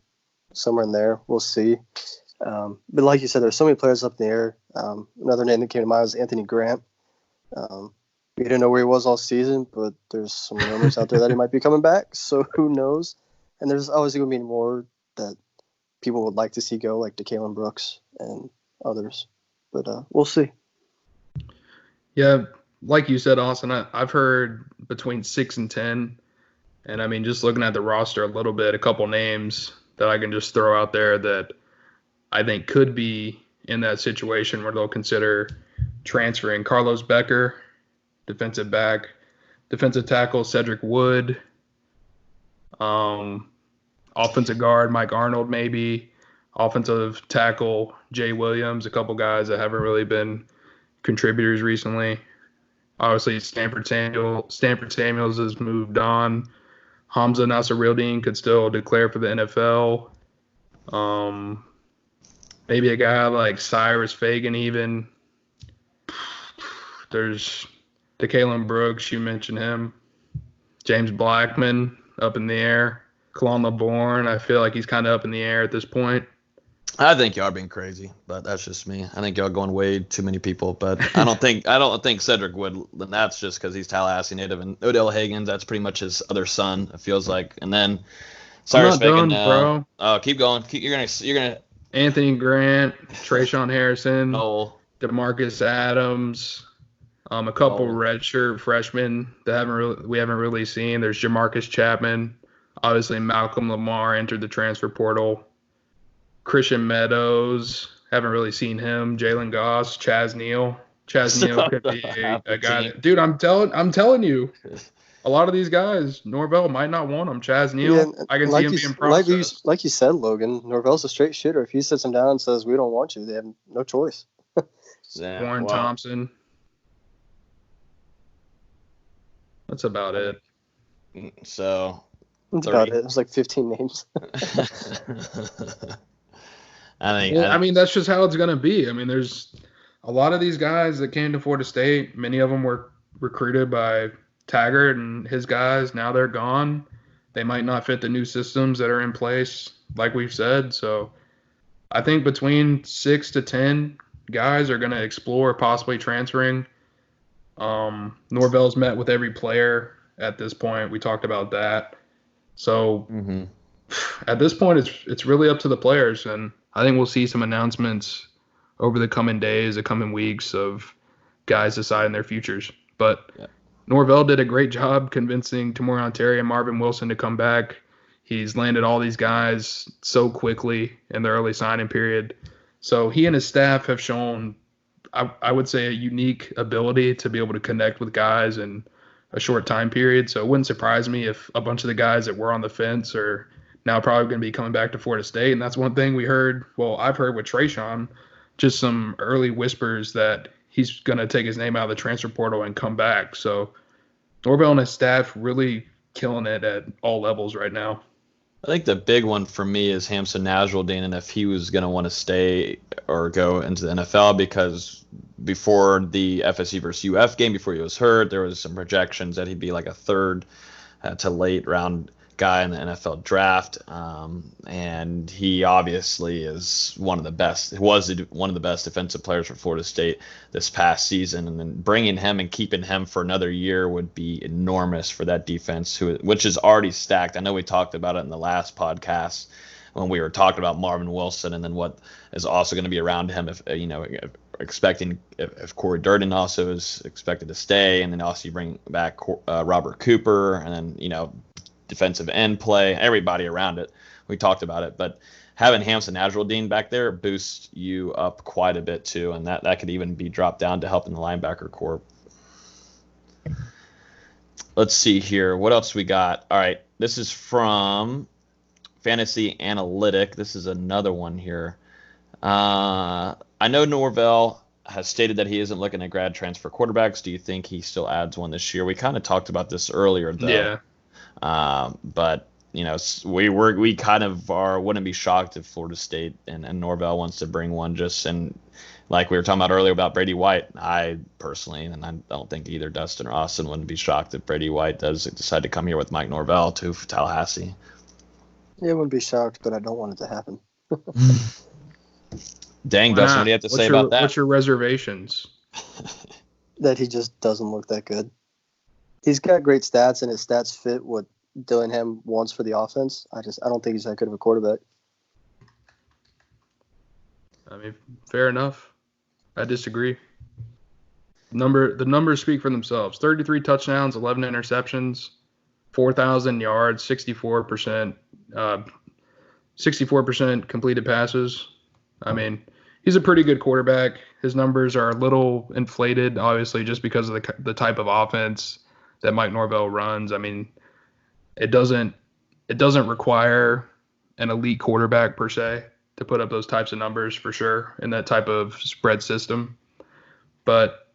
somewhere in there. We'll see. But like you said, there's so many players up in the air. Another name that came to mind was Anthony Grant. We didn't know where he was all season, but there's some rumors out there that he might be coming back. So who knows? And there's always going to be more that people would like to see go, like DeKalen Brooks and others. But we'll see. Yeah, like you said, Austin, I've heard between 6 and 10. And, I mean, just looking at the roster a little bit, a couple names that I can just throw out there that I think could be in that situation where they'll consider transferring. Carlos Becker, defensive back, defensive tackle Cedric Wood, offensive guard Mike Arnold maybe, offensive tackle Jay Williams, a couple guys that haven't really been contributors recently. Obviously, Stanford Samuels has moved on. Hamza Nasirildeen could still declare for the NFL. Maybe a guy like Cyrus Fagan even. There's DeKalen Brooks, you mentioned him. James Blackman, up in the air. Kalon LeBourne, I feel like he's kind of up in the air at this point. I think y'all are being crazy, but that's just me. I think y'all going way too many people, but I don't think Cedric Wood. And that's just because he's Tallahassee native, and Odell Higgins, that's pretty much his other son. It feels like, and then Cyrus Fagan. Bro. Oh, keep going. You're gonna. Anthony Grant, Trayshawn Harrison, Noel. DeMarcus Adams, a couple redshirt freshmen that we haven't really seen. There's Jamarcus Chapman. Obviously, Malcolm Lamar entered the transfer portal. Christian Meadows, haven't really seen him. Jalen Goss, Chaz Neal. Chaz Neal could be a guy. Dude, I'm telling you, a lot of these guys, Norvell might not want them. Chaz Neal, yeah, I can see him being processed. Like you said, Logan, Norvell's a straight shooter. If he sits him down and says, we don't want you, they have no choice. Warren Thompson. That's about it. So that's about it. It was like 15 names. I mean, that's just how it's going to be. I mean, there's a lot of these guys that came to Florida State. Many of them were recruited by Taggart and his guys. Now they're gone. They might not fit the new systems that are in place, like we've said. So I think between 6 to 10 guys are going to explore possibly transferring. Norvell's met with every player at this point. We talked about that. So at this point, it's really up to the players, and I think we'll see some announcements over the coming days, the coming weeks of guys deciding their futures. But Norvell did a great job convincing Tamorian Terry and Marvin Wilson to come back. He's landed all these guys so quickly in the early signing period. So he and his staff have shown, I would say, a unique ability to be able to connect with guys in a short time period. So it wouldn't surprise me if a bunch of the guys that were on the fence are now probably going to be coming back to Florida State. And that's one thing we heard. Well, I've heard with Trayshawn, just some early whispers that he's going to take his name out of the transfer portal and come back. So Norvell and his staff really killing it at all levels right now. I think the big one for me is Hamson Nasruddin, and if he was going to want to stay or go into the NFL, because before the FSU versus UF game, before he was hurt, there was some projections that he'd be like a third to late round guy in the NFL draft, and he obviously is one of the best. Was one of the best defensive players for Florida State this past season, and then bringing him and keeping him for another year would be enormous for that defense, which is already stacked. I know we talked about it in the last podcast when we were talking about Marvin Wilson, and then what is also going to be around him if expecting if Corey Durden also is expected to stay, and then also you bring back Robert Cooper, and then defensive end play, everybody around it. We talked about it, but having Hamson Nasruddin back there boosts you up quite a bit too, and that could even be dropped down to help in the linebacker corps. Let's see here. What else we got? All right, this is from Fantasy Analytic. This is another one here. I know Norvell has stated that he isn't looking at grad transfer quarterbacks. Do you think he still adds one this year? We kind of talked about this earlier, though. Yeah. But we kind of wouldn't be shocked if Florida State and Norvell wants to bring one, and like we were talking about earlier about Brady White. I personally, and I don't think either Dustin or Austin wouldn't be shocked if Brady White does decide to come here with Mike Norvell to Tallahassee. Yeah, I wouldn't be shocked, but I don't want it to happen. Dang, Dustin, what do you have to say about that? What's your reservations? That he just doesn't look that good. He's got great stats, and his stats fit what Dillingham wants for the offense. I don't think he's that good of a quarterback. I mean, fair enough. I disagree. The numbers speak for themselves. 33 touchdowns, 11 interceptions, 4,000 yards, 64% completed passes. I mean, he's a pretty good quarterback. His numbers are a little inflated, obviously, just because of the type of offense that Mike Norvell runs. I mean, it doesn't require an elite quarterback per se to put up those types of numbers for sure in that type of spread system. But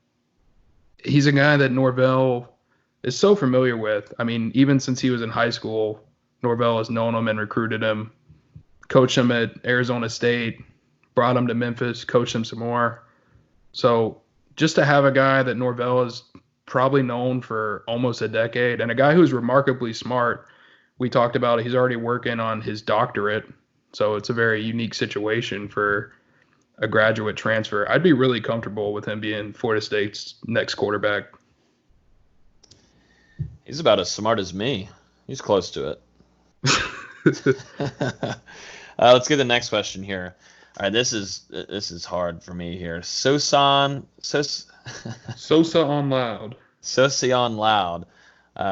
he's a guy that Norvell is so familiar with. I mean, even since he was in high school, Norvell has known him and recruited him, coached him at Arizona State, brought him to Memphis, coached him some more. So just to have a guy that Norvell is probably known for almost a decade, and a guy who's remarkably smart. We talked about he's already working on his doctorate, so it's a very unique situation for a graduate transfer. I'd be really comfortable with him being Florida State's next quarterback. He's about as smart as me. He's close to it. Let's get the next question here. All right, this is hard for me here. Sosa on Loud.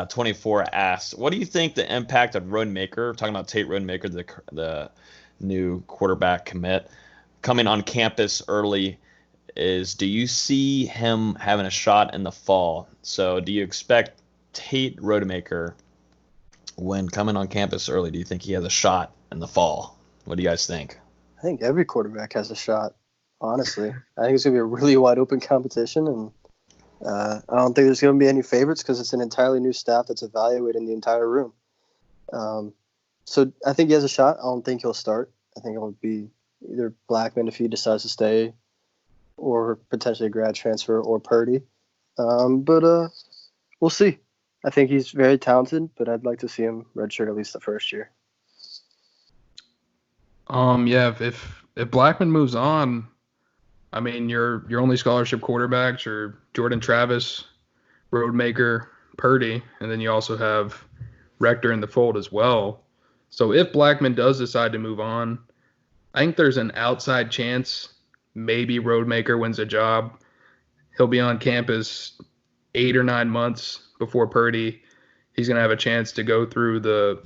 24 asks, what do you think the impact of Rodemaker, talking about Tate Rodemaker, the new quarterback commit, coming on campus early is? Do you see him having a shot in the fall? So do you expect Tate Rodemaker, when coming on campus early, do you think he has a shot in the fall? What do you guys think? I think every quarterback has a shot, honestly. I think it's going to be a really wide open competition, and I don't think there's going to be any favorites because it's an entirely new staff that's evaluating the entire room. So I think he has a shot. I don't think he'll start. I think it would be either Blackman if he decides to stay, or potentially a grad transfer, or Purdy. But we'll see. I think he's very talented, but I'd like to see him redshirt at least the first year. Yeah, if Blackman moves on, I mean your only scholarship quarterbacks are Jordan Travis, Roadmaker, Purdy, and then you also have Rector in the fold as well. So if Blackman does decide to move on, I think there's an outside chance maybe Roadmaker wins a job. He'll be on campus 8 or 9 months before Purdy. He's going to have a chance to go through the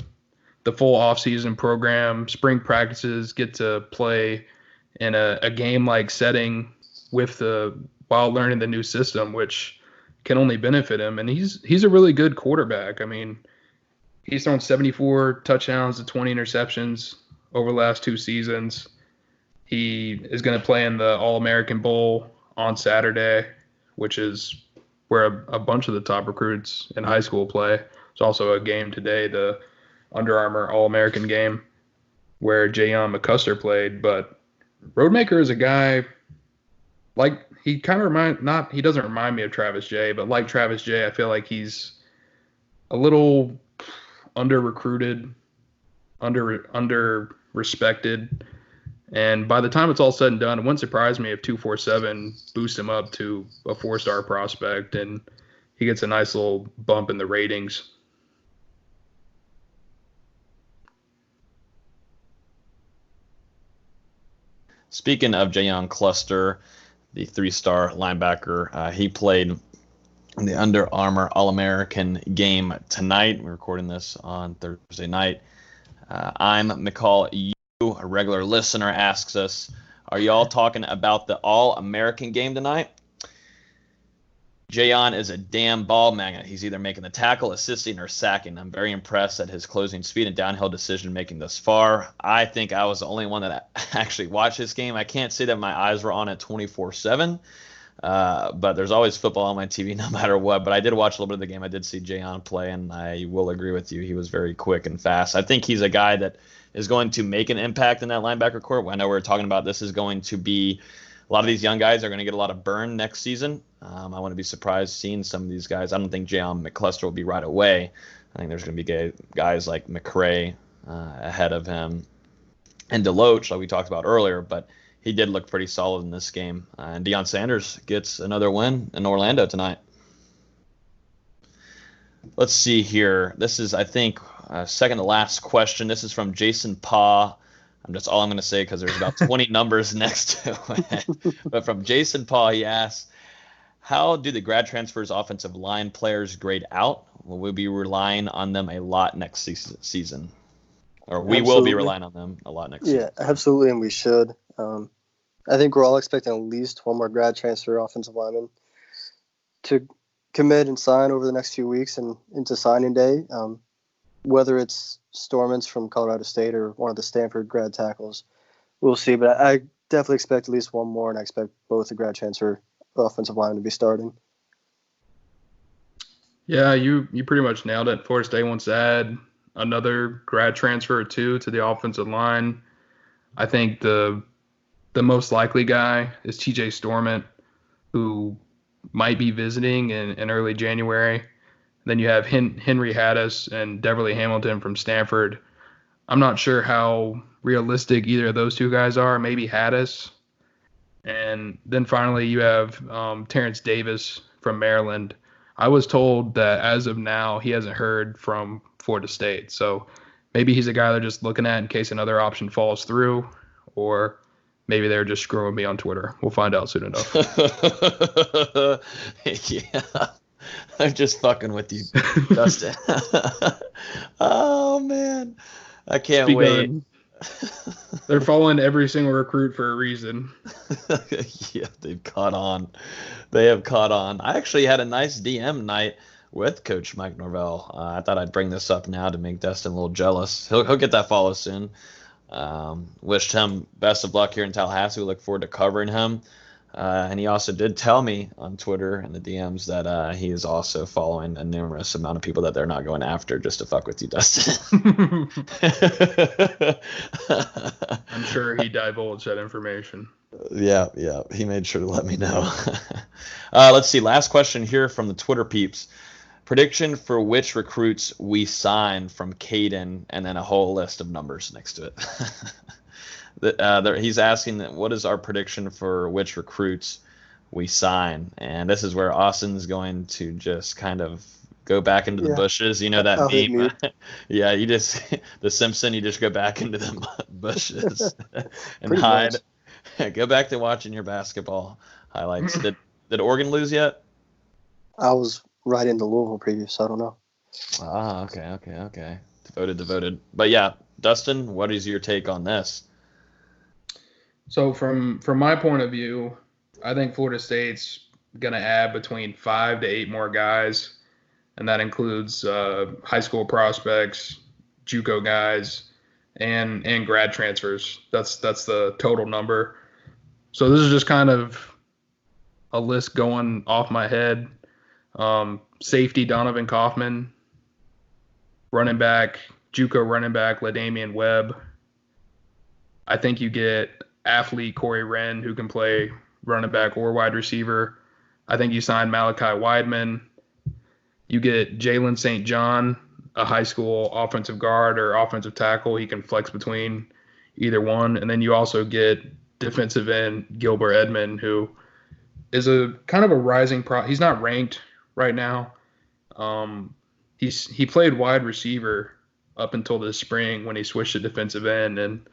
full offseason program, spring practices, get to play in a game-like setting while learning the new system, which can only benefit him. And he's a really good quarterback. I mean, he's thrown 74 touchdowns to 20 interceptions over the last 2 seasons. He is going to play in the All-American Bowl on Saturday, which is where a bunch of the top recruits in high school play. There's also a game today, the Under Armour All-American game, where Jayon McCuster played. But Roadmaker is a guy, like, he doesn't remind me of Travis Jay, but like Travis Jay, I feel like he's a little under-recruited, under-respected. And by the time it's all said and done, it wouldn't surprise me if 247 boosts him up to a 4-star prospect and he gets a nice little bump in the ratings. Speaking of Jayon Cluster, the 3-star linebacker, he played in the Under Armour All-American game tonight. We're recording this on Thursday night. I'm McCall. You, a regular listener, asks us, are y'all talking about the All-American game tonight? Jayon is a damn ball magnet. He's either making the tackle, assisting, or sacking. I'm very impressed at his closing speed and downhill decision-making thus far. I think I was the only one that actually watched this game. I can't say that my eyes were on it 24/7, but there's always football on my TV no matter what. But I did watch a little bit of the game. I did see Jayon play, and I will agree with you. He was very quick and fast. I think he's a guy that is going to make an impact in that linebacker corps. I know we were talking about this is going to be – a lot of these young guys are going to get a lot of burn next season. I wouldn't be surprised seeing some of these guys. I don't think Jayon McCluster will be right away. I think there's going to be guys like McCray ahead of him and Deloach, like we talked about earlier, but he did look pretty solid in this game. And Deion Sanders gets another win in Orlando tonight. Let's see here. This is, I think, second to last question. This is from Jason Paw. That's all I'm going to say because there's about 20 numbers next to it. But from Jason Paul, he asks, how do the grad transfers offensive line players grade out? Will we be relying on them a lot next season? Or we will be relying on them a lot next season. Yeah, absolutely, and we should. I think we're all expecting at least one more grad transfer offensive lineman to commit and sign over the next few weeks and into signing day. Whether it's Stormans from Colorado State or one of the Stanford grad tackles, we'll see. But I definitely expect at least one more, and I expect both the grad transfer offensive linemen to be starting. Yeah, you pretty much nailed it. Florida State wants to add another grad transfer or two to the offensive line. I think the most likely guy is TJ Stormont, who might be visiting in early January. Then you have Henry Haddis and Deverly Hamilton from Stanford. I'm not sure how realistic either of those two guys are. Maybe Haddis. And then finally you have Terrence Davis from Maryland. I was told that as of now he hasn't heard from Florida State. So maybe he's a guy they're just looking at in case another option falls through, or maybe they're just screwing me on Twitter. We'll find out soon enough. Yeah. I'm just fucking with you, Dustin. Oh, man. I can't wait. They're following every single recruit for a reason. Yeah, they've caught on. They have caught on. I actually had a nice DM night with Coach Mike Norvell. I thought I'd bring this up now to make Dustin a little jealous. He'll get that follow soon. Wished him best of luck here in Tallahassee. We look forward to covering him. And he also did tell me on Twitter and the DMs that he is also following a numerous amount of people that they're not going after just to fuck with you, Dustin. I'm sure he divulged that information. Yeah, he made sure to let me know. Let's see. Last question here from the Twitter peeps. Prediction for which recruits we sign from Caden, and then a whole list of numbers next to it. He's asking what is our prediction for which recruits we sign, and this is where Austin's going to just kind of go back into the bushes. You know that meme? Yeah, you just the Simpson. You just go back into the bushes and hide. Go back to watching your basketball highlights. Did Oregon lose yet? I was right into Louisville preview, so I don't know. Ah, okay. Devoted. But yeah, Dustin, what is your take on this? So from my point of view, I think Florida State's going to add between 5 to 8 more guys, and that includes high school prospects, JUCO guys, and grad transfers. That's the total number. So this is just kind of a list going off my head. Safety Donovan Kaufman, running back, JUCO running back LaDamian Webb. I think you get athlete Corey Wren, who can play running back or wide receiver. I think you sign Malachi Weidman. You get Jalen St. John, a high school offensive guard or offensive tackle. He can flex between either one. And then you also get defensive end Gilbert Edmond, who is a kind of a rising he's not ranked right now. He played wide receiver up until this spring when he switched to defensive end, and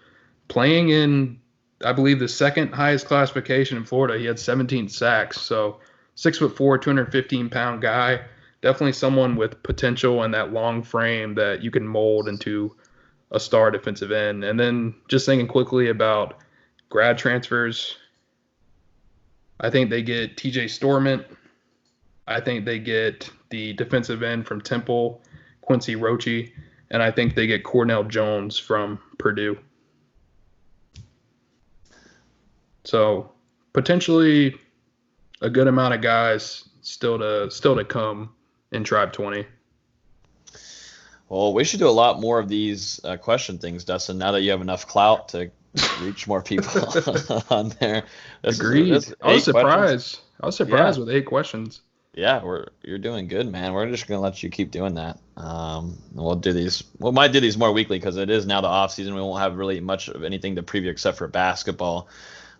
playing in, I believe, the second highest classification in Florida, he had 17 sacks. So 6'4", 215-pound guy, definitely someone with potential and that long frame that you can mold into a star defensive end. And then just thinking quickly about grad transfers, I think they get TJ Storment. I think they get the defensive end from Temple, Quincy Roche, and I think they get Cornell Jones from Purdue. So potentially a good amount of guys still to come in Tribe 20. Well, we should do a lot more of these question things, Dustin, now that you have enough clout to reach more people on there. Agreed. I was surprised. With 8 questions. Yeah, you're doing good, man. We're just gonna let you keep doing that. We'll do these. We might do these more weekly because it is now the off season. We won't have really much of anything to preview except for basketball.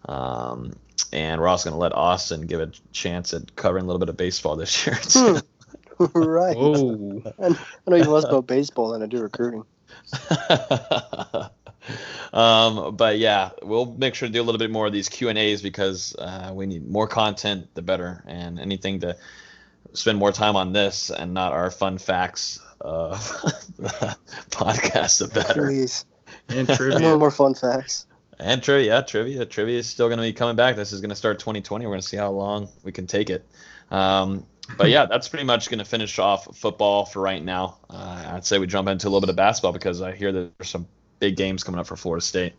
And we're also gonna let Austin give a chance at covering a little bit of baseball this year too. Right. Whoa. I know even less about baseball than I do recruiting. But yeah, we'll make sure to do a little bit more of these Q&As because we need more content, the better, and anything to spend more time on this and not our fun facts podcast, the better. Please. And trivia. More fun facts. And trivia is still going to be coming back. This is going to start 2020. We're going to see how long we can take it. But yeah, that's pretty much going to finish off football for right now. I'd say we jump into a little bit of basketball because I hear that there's some big games coming up for Florida State.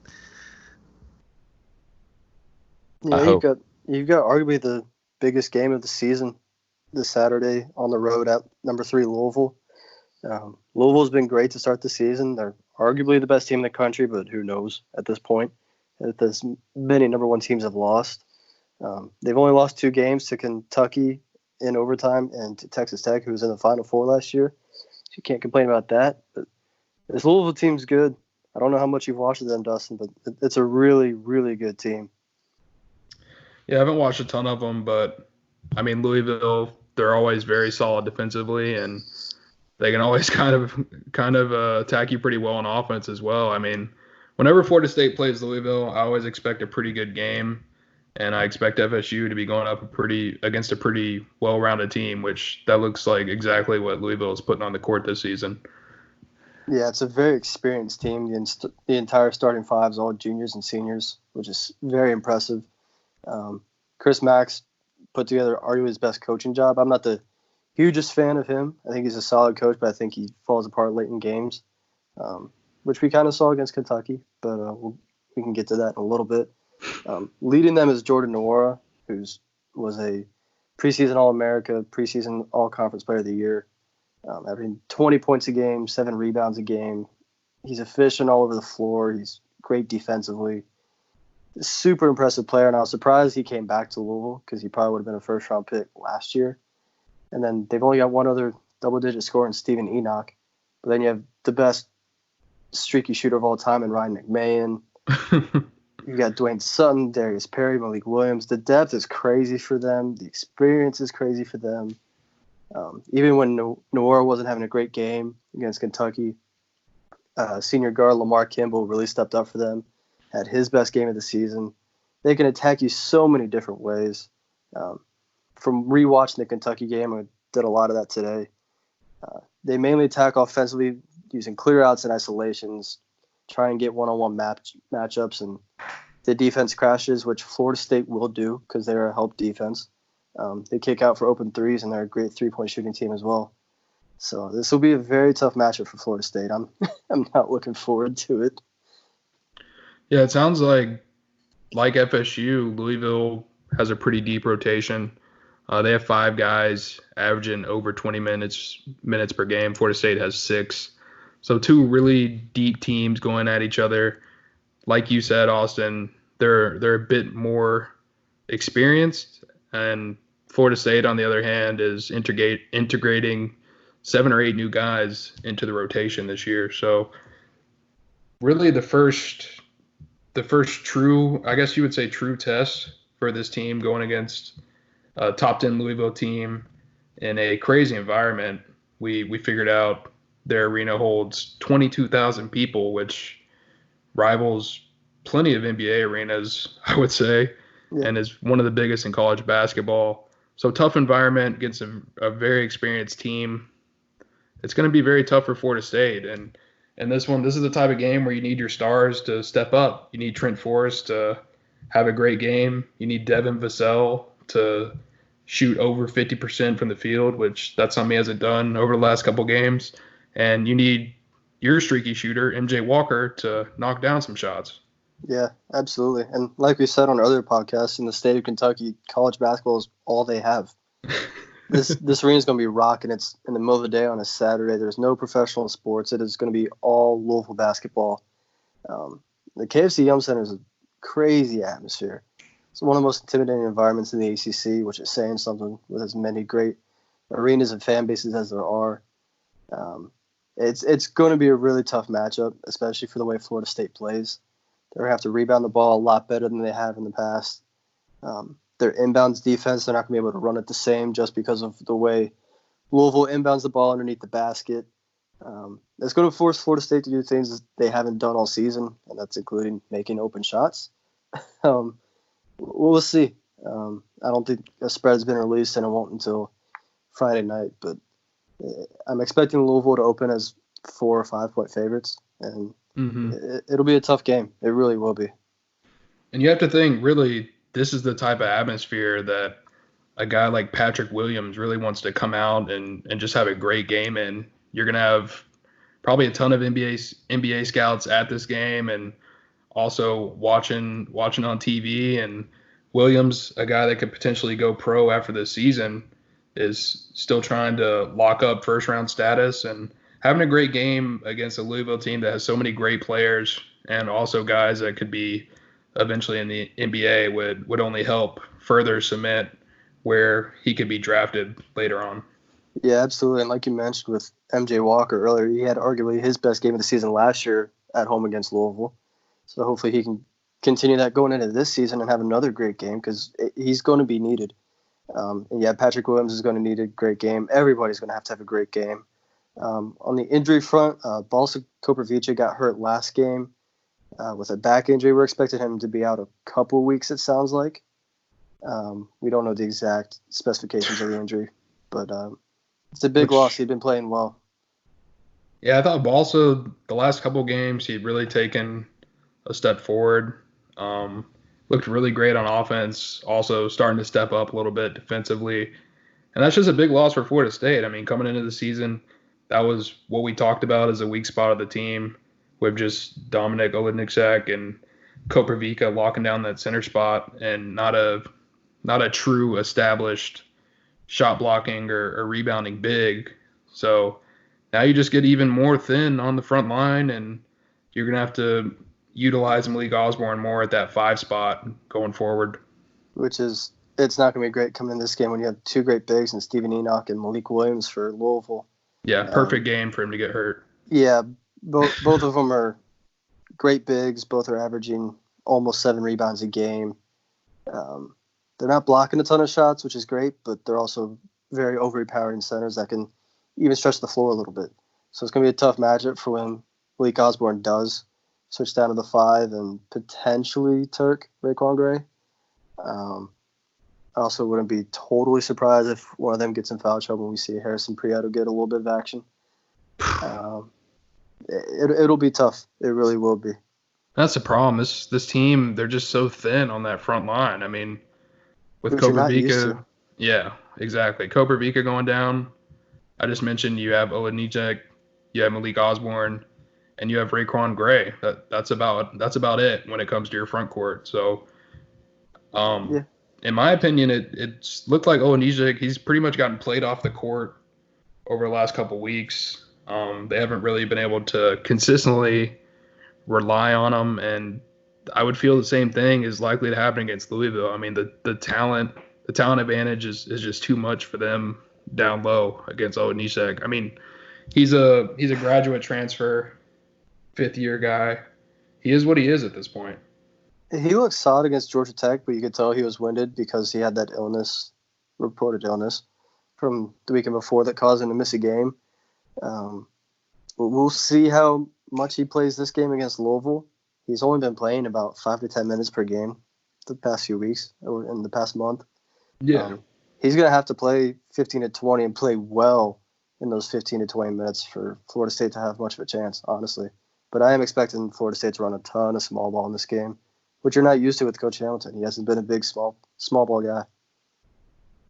Yeah, you've got arguably the biggest game of the season this Saturday on the road at number 3 Louisville. Louisville's been great to start the season. They're arguably the best team in the country, but who knows at this point? As many number 1 teams have lost. They've only lost 2 games to Kentucky in overtime and to Texas Tech, who was in the Final Four last year. So you can't complain about that. But this Louisville team's good. I don't know how much you've watched of them, Dustin, but it's a really, really good team. Yeah, I haven't watched a ton of them, but I mean, Louisville, they're always very solid defensively, and they can always kind of attack you pretty well on offense as well. I mean, whenever Florida State plays Louisville, I always expect a pretty good game, and I expect FSU to be going up against a pretty well-rounded team, which that looks like exactly what Louisville is putting on the court this season. Yeah, it's a very experienced team. The entire starting 5 is all juniors and seniors, which is very impressive. Chris Mack's put together arguably his best coaching job. I'm not the hugest fan of him. I think he's a solid coach, but I think he falls apart late in games, which we kind of saw against Kentucky, but we can get to that in a little bit. Leading them is Jordan Nwora, was a preseason All-America, preseason All-Conference Player of the Year, averaging 20 points a game, 7 rebounds a game. He's efficient all over the floor. He's great defensively. Super impressive player, and I was surprised he came back to Louisville because he probably would have been a first-round pick last year. And then they've only got one other double-digit scorer in Steven Enoch. But then you have the best streaky shooter of all time in Ryan McMahon. You got Dwayne Sutton, Darius Perry, Malik Williams. The depth is crazy for them. The experience is crazy for them. Even when Noir wasn't having a great game against Kentucky, senior guard Lamar Kimball really stepped up for them, had his best game of the season. They can attack you so many different ways. From rewatching the Kentucky game, I did a lot of that today. They mainly attack offensively using clear outs and isolations, try and get one-on-one matchups, and the defense crashes, which Florida State will do because they're a help defense. They kick out for open threes, and they're a great three-point shooting team as well. So this will be a very tough matchup for Florida State. I'm not looking forward to it. Yeah, it sounds like FSU, Louisville has a pretty deep rotation. They have 5 guys averaging over 20 minutes per game. Florida State has 6. So 2 really deep teams going at each other. Like you said, Austin, they're a bit more experienced, and Florida State, on the other hand, is integrating 7 or 8 new guys into the rotation this year. So really the first true, I guess you would say, true test for this team going against a top 10 Louisville team in a crazy environment. We figured out their arena holds 22,000 people, which rivals plenty of NBA arenas, I would say, and is one of the biggest in college basketball. So tough environment against a very experienced team. It's going to be very tough for Florida State. And this is the type of game where you need your stars to step up. You need Trent Forrest to have a great game. You need Devin Vassell to shoot over 50% from the field, which that's something he hasn't done over the last couple games. And you need your streaky shooter, MJ Walker, to knock down some shots. Yeah, absolutely. And like we said on other podcasts, in the state of Kentucky, college basketball is all they have. This arena is going to be rocking. It's in the middle of the day on a Saturday. There's no professional sports. It is going to be all Louisville basketball. The KFC Yum Center is a crazy atmosphere. It's one of the most intimidating environments in the ACC, which is saying something with as many great arenas and fan bases as there are. It's going to be a really tough matchup, especially for the way Florida State plays. They're going to have to rebound the ball a lot better than they have in the past. Their inbounds defense, they're not going to be able to run it the same just because of the way Louisville inbounds the ball underneath the basket. It's going to force Florida State to do things they haven't done all season, and that's including making open shots. We'll see. I don't think a spread has been released, and it won't until Friday night. But I'm expecting Louisville to open as 4 or 5 point favorites, and it'll be a tough game. It really will be. And you have to think, really, this is the type of atmosphere that a guy like Patrick Williams really wants to come out and just have a great game in. You're going to have probably a ton of NBA scouts at this game and also watching on TV. And Williams, a guy that could potentially go pro after this season, is still trying to lock up first-round status and having a great game against a Louisville team that has so many great players and also guys that could be eventually in the NBA would only help further cement where he could be drafted later on. Yeah, absolutely. And like you mentioned with MJ Walker earlier, he had arguably his best game of the season last year at home against Louisville. So hopefully he can continue that going into this season and have another great game because he's going to be needed. And yeah, Patrick Williams is going to need a great game. Everybody's going to have a great game. On the injury front, Balsa Koprivica got hurt last game with a back injury. We're expecting him to be out a couple weeks, it sounds like. We don't know the exact specifications of the injury, but it's a big loss. He'd been playing well. Yeah, I thought Balsa, the last couple games, he'd really taken a step forward. Looked really great on offense, also starting to step up a little bit defensively. And that's just a big loss for Florida State. I mean, coming into the season, that was what we talked about as a weak spot of the team with just Dominic Olejniczak and Koprivica locking down that center spot and not a not a true established shot blocking or rebounding big. So now you just get even more thin on the front line, and you're going to have to utilize Malik Osborne more at that 5 spot going forward. Which is, it's not going to be great coming in this game when you have 2 great bigs and Steven Enoch and Malik Williams for Louisville. Yeah, perfect game for him to get hurt. Yeah, both of them are great bigs. Both are averaging almost 7 rebounds a game. They're not blocking a ton of shots, which is great, but they're also very overpowering centers that can even stretch the floor a little bit. So it's going to be a tough matchup for when Malik Osborne does switch down to the 5 and potentially Turk Raekwon Gray. I also wouldn't be totally surprised if one of them gets in foul trouble and we see Harrison Prieto get a little bit of action. It'll be tough. It really will be. That's the problem. This team, they're just so thin on that front line. I mean, with Which you're not used Kopervika, to. yeah, exactly. Kopervika going down. I just mentioned you have Olenicek, you have Malik Osborne, and you have Raekwon Gray. That's about it when it comes to your front court. So, Yeah. in my opinion, it's looked like Olenicek, he's pretty much gotten played off the court over the last couple weeks. They haven't really been able to consistently rely on him, and I would feel the same thing is likely to happen against Louisville. I mean, the talent advantage is just too much for them down low against Olenicek. I mean, he's a graduate transfer, 5th-year guy. He is what he is at this point. He looked solid against Georgia Tech, but you could tell he was winded because he had that reported illness from the weekend before that caused him to miss a game. We'll see how much he plays this game against Louisville. He's only been playing about 5 to 10 minutes per game the past few weeks or in the past month. Yeah. He's going to have to play 15 to 20 and play well in those 15 to 20 minutes for Florida State to have much of a chance, honestly. But I am expecting Florida State to run a ton of small ball in this game, which you're not used to with Coach Hamilton. He hasn't been a big small ball guy.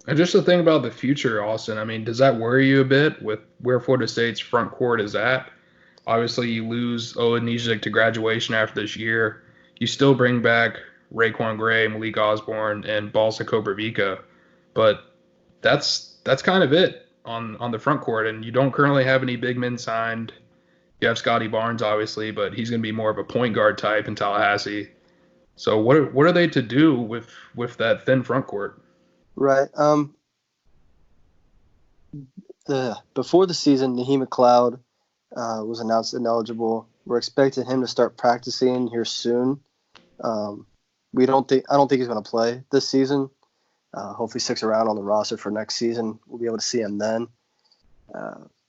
And just the thing about the future, Austin, I mean, does that worry you a bit with where Florida State's front court is at? Obviously, you lose Olenicek to graduation after this year. You still bring back Raekwon Gray, Malik Osborne, and Balsa Kopervika. But that's kind of it on the front court. And you don't currently have any big men signed. You have Scotty Barnes, obviously, but he's going to be more of a point guard type in Tallahassee. So what are they to do with that thin front court? Right. Before the season, Naheem McLeod was announced ineligible. We're expecting him to start practicing here soon. I don't think he's going to play this season. Hopefully sticks around on the roster for next season. We'll be able to see him then.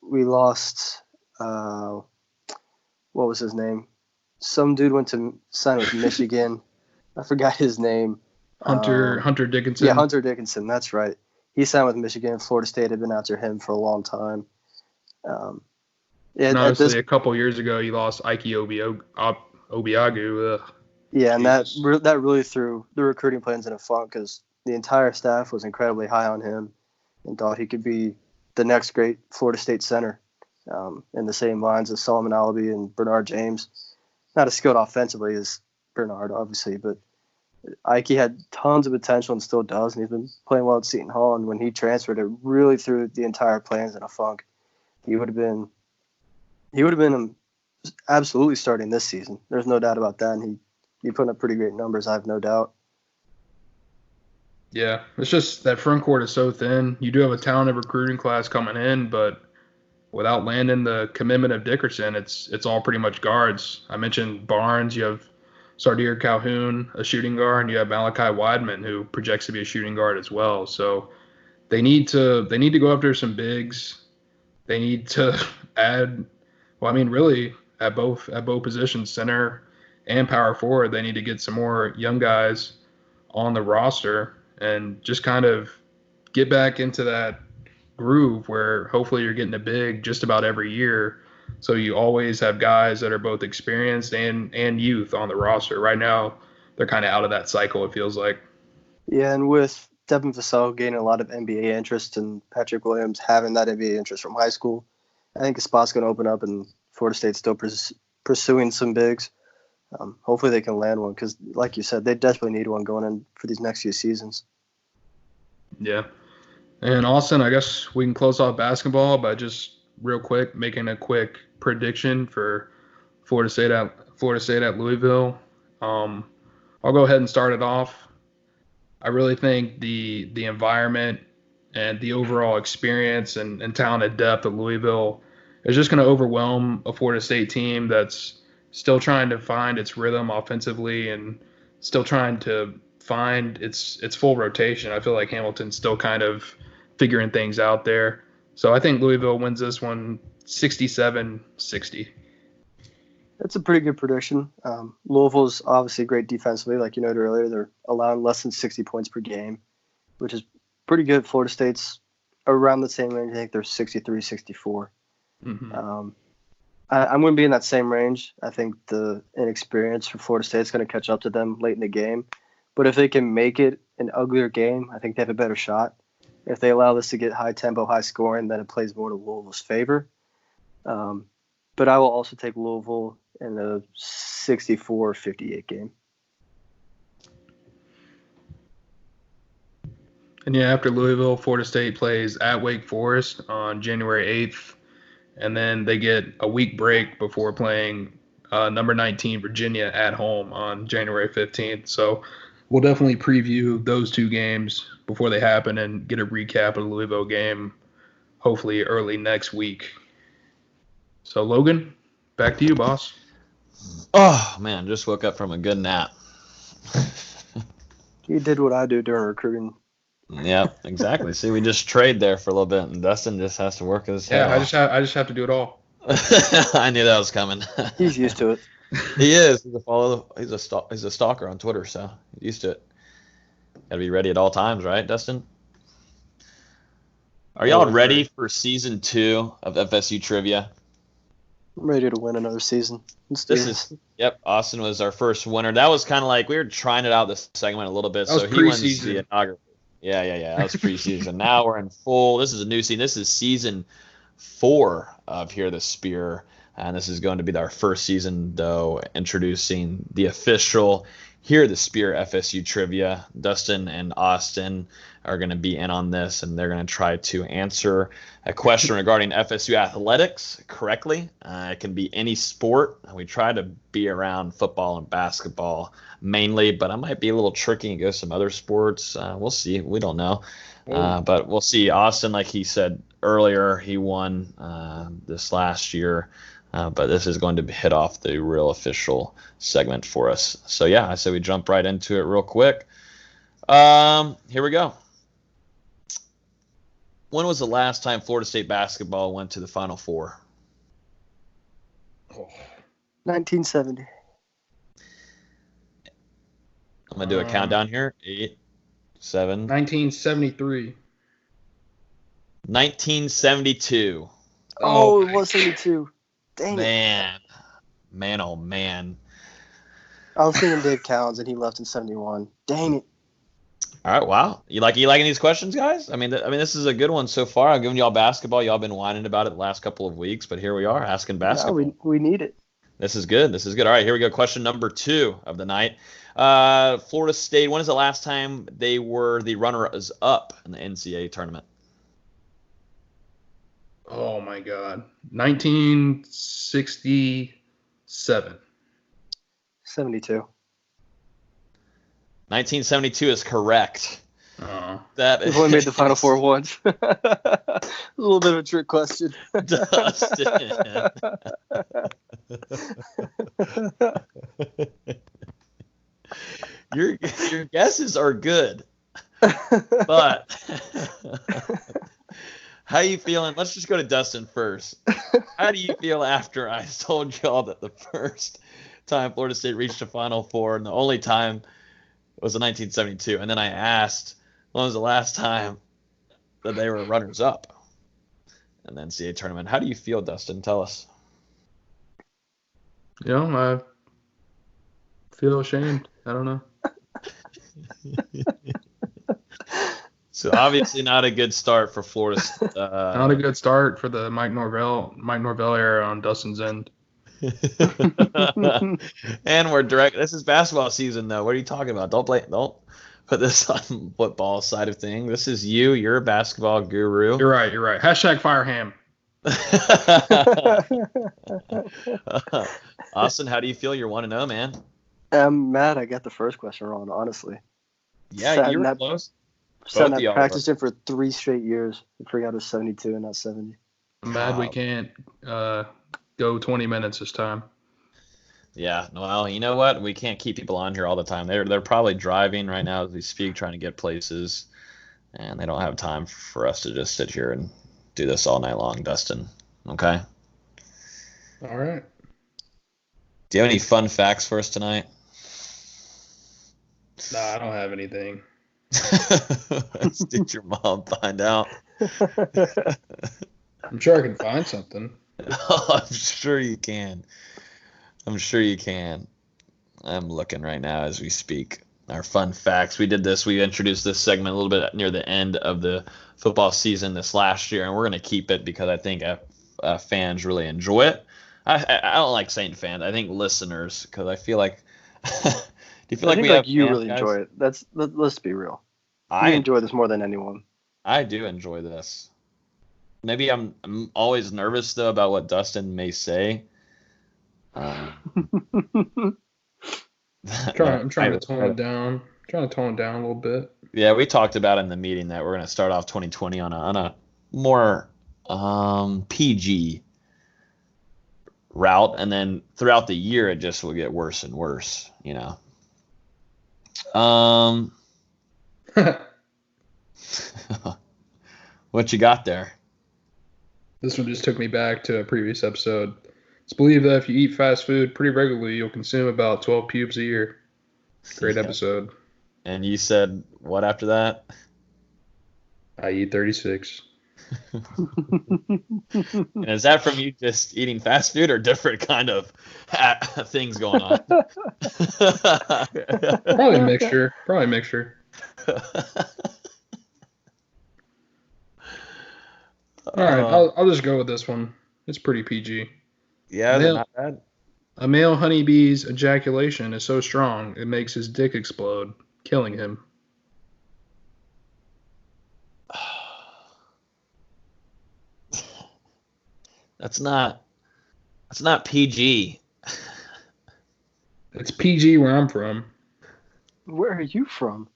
We lost what was his name? Some dude went to sign with Michigan. I forgot his name. Hunter Dickinson. Yeah, Hunter Dickinson. That's right. He signed with Michigan. Florida State had been after him for a long time. And obviously, a couple years ago, you lost Ike Obiagu. Yeah, and that really threw the recruiting plans in a funk because the entire staff was incredibly high on him and thought he could be the next great Florida State center in the same lines as Solomon Alabi and Bernard James. Not as skilled offensively as Bernard, obviously, but Ike had tons of potential and still does, and he's been playing well at Seton Hall. And when he transferred, it really threw the entire plans in a funk. He would have been absolutely starting this season. There's no doubt about that, and he put up pretty great numbers. I have no doubt. Yeah, it's just that front court is so thin. You do have a talented recruiting class coming in, but without landing the commitment of Dickerson, it's all pretty much guards. I mentioned Barnes. You have Sardir Calhoun, a shooting guard, and you have Malachi Weidman, who projects to be a shooting guard as well. So they need to go after some bigs. They need to add. Well, I mean, really at both positions, center and power forward, they need to get some more young guys on the roster and just kind of get back into that groove where hopefully you're getting a big just about every year. So you always have guys that are both experienced and youth on the roster. Right now, they're kind of out of that cycle, it feels like. Yeah, and with Devin Vassell gaining a lot of NBA interest and Patrick Williams having that NBA interest from high school, I think a spot's going to open up and Florida State's still pursuing some bigs. Hopefully they can land one because, like you said, they desperately need one going in for these next few seasons. Yeah. And Austin, I guess we can close off basketball by just real quick making a quick prediction for Florida State at Louisville. I'll go ahead and start it off. I really think the environment and the overall experience and talented depth of Louisville is just going to overwhelm a Florida State team that's still trying to find its rhythm offensively and still trying to find its full rotation. I feel like Hamilton's still kind of figuring things out there. So I think Louisville wins this one 67-60. That's a pretty good prediction. Louisville's obviously great defensively. Like you noted earlier, they're allowing less than 60 points per game, which is pretty good. Florida State's around the same range. I think they're 63, 64. Mm-hmm. I'm going to be in that same range. I think the inexperience for Florida State is going to catch up to them late in the game. But if they can make it an uglier game, I think they have a better shot. If they allow this to get high tempo, high scoring, then it plays more to Louisville's favor. But I will also take Louisville in a 64-58 game. And yeah, after Louisville, Florida State plays at Wake Forest on January 8th. And then they get a week break before playing number 19 Virginia at home on January 15th. So we'll definitely preview those two games before they happen and get a recap of the Louisville game hopefully early next week. So, Logan, back to you, boss. Oh, man, just woke up from a good nap. You did what I do during recruiting. Yeah, exactly. See, we just trade there for a little bit, and Dustin just has to work his head off. I just have to do it all. I knew that was coming. He's used to it. He is. He's a stalker on Twitter, so he's used to it. Got to be ready at all times, right, Dustin? Are y'all ready for season 2 of FSU Trivia? I'm ready to win another season. Yep, Austin was our first winner. That was kind of like we were trying it out this segment a little bit, so he wins the inaugural. Yeah. That was preseason. Now we're in full. This is a new season. This is season 4 of Hear the Spear, and this is going to be our first season, though, introducing the official Hear the Spear FSU Trivia. Dustin and Austin are going to be in on this, and they're going to try to answer a question regarding FSU athletics correctly. It can be any sport. We try to be around football and basketball mainly, but I might be a little tricky and go some other sports. We'll see. We don't know. But we'll see. Austin, like he said earlier, he won this last year. But this is going to hit off the real official segment for us. So, yeah, I say we jump right into it real quick. Here we go. When was the last time Florida State basketball went to the Final Four? 1970. I'm going to do a countdown here. 8, 7. 1973. 1972. Oh, it was 72. Dang it. Man, oh, man. I was thinking Dave Cowens, and he left in 71. Dang it. All right, wow. You liking these questions, guys? I mean, this is a good one so far. I've given y'all basketball. Y'all been whining about it the last couple of weeks, but here we are asking basketball. Yeah, we need it. This is good. All right, here we go. Question number 2 of the night. Florida State, when is the last time they were the runners-up in the NCAA tournament? Oh, my God. 1967. 72. 1972 is correct. That We've only made the Final Four once. A little bit of a trick question. Dustin. Your guesses are good, but how you feeling? Let's just go to Dustin first. How do you feel after I told y'all that the first time Florida State reached the Final Four and the only time was in 1972, and then I asked when was the last time that they were runners-up in the NCAA tournament? How do you feel, Dustin? Tell us. I feel ashamed. I don't know. So obviously not a good start for Florida. Not a good start for the Mike Norvell era on Dustin's end. And we're direct. This is basketball season, though. What are you talking about? Don't put this on football side of thing. This is you. You're a basketball guru. You're right. Hashtag fire Ham. Austin, how do you feel? You're 1-0, man. I'm mad I got the first question wrong, honestly. Yeah, you were close. Sat and practiced it for 3 straight years. I forgot it was 72 and not 70. I'm mad we can't go 20 minutes this time. Yeah, well, you know what? We can't keep people on here all the time. They're probably driving right now as we speak, trying to get places, and they don't have time for us to just sit here and do this all night long, Dustin. Okay? All right. Do you have any fun facts for us tonight? Nah, I don't have anything. Did your mom find out? I'm sure I can find something. Oh, I'm sure you can. I'm looking right now as we speak. Our fun facts. We introduced this segment a little bit near the end of the football season this last year, and we're going to keep it because I think fans really enjoy it. I don't like saying fans. I think listeners, because I feel like do you feel like we have you fans, really guys? enjoy it. Let's be real. I enjoy this more than anyone. I do enjoy this. Maybe I'm always nervous though about what Dustin may say. I'm trying to tone it down. Trying to tone it down a little bit. Yeah, we talked about in the meeting that we're going to start off 2020 on a more PG route, and then throughout the year it just will get worse and worse, you know. What you got there? This one just took me back to a previous episode. It's believed that if you eat fast food pretty regularly, you'll consume about 12 pubes a year. Great episode. And you said what after that? I eat 36. And is that from you just eating fast food or different kind of things going on? Probably a mixture. All right, I'll just go with this one. It's pretty PG. Yeah, not bad. A male honeybee's ejaculation is so strong it makes his dick explode, killing him. That's not PG. It's PG where I'm from. Where are you from?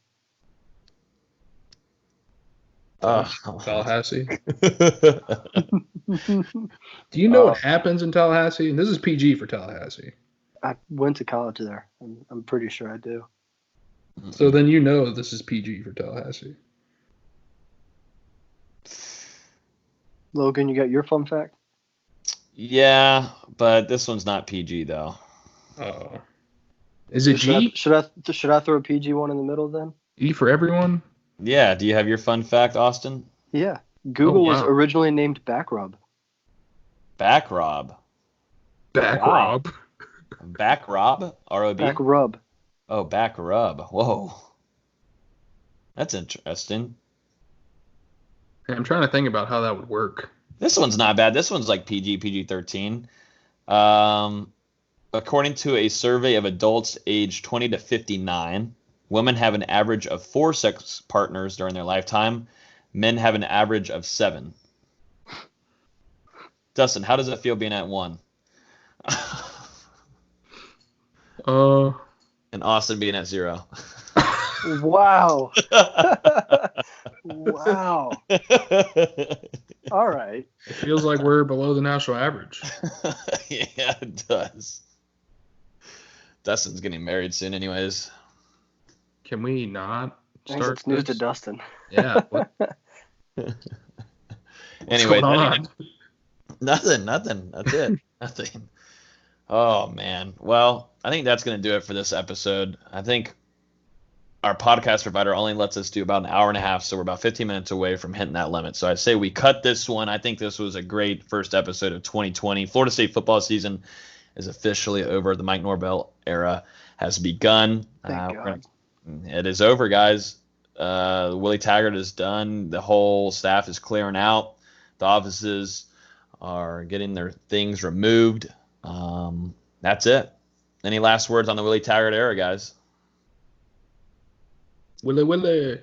Tallahassee. Do you know what happens in Tallahassee? And this is PG for Tallahassee. I went to college there. I'm pretty sure I do. So then you know this is PG for Tallahassee. Logan, you got your fun fact? Yeah, but this one's not PG though. Oh. Is it G? Should I throw a PG one in the middle then? E for everyone? Yeah. Do you have your fun fact, Austin? Yeah. Google was originally named Backrub. Backrub? Backrub? Backrub? R-O-B? Backrub. Oh, backrub. Whoa. That's interesting. Hey, I'm trying to think about how that would work. This one's not bad. This one's like PG-13. According to a survey of adults aged 20 to 59, women have an average of 4 sex partners during their lifetime. Men have an average of 7. Dustin, how does it feel being at 1? And Austin being at 0. Wow. Wow. All right. It feels like we're below the national average. Yeah, it does. Dustin's getting married soon anyways. Can we not start it's news to Dustin. Yeah. Anyway, nothing. That's it. Nothing. Oh, man. Well, I think that's going to do it for this episode. I think our podcast provider only lets us do about an hour and a half, so we're about 15 minutes away from hitting that limit. So I'd say we cut this one. I think this was a great first episode of 2020. Florida State football season is officially over. The Mike Norvell era has begun. It is over, guys. Willie Taggart is done. The whole staff is clearing out. The offices are getting their things removed. That's it. Any last words on the Willie Taggart era, guys? Willie.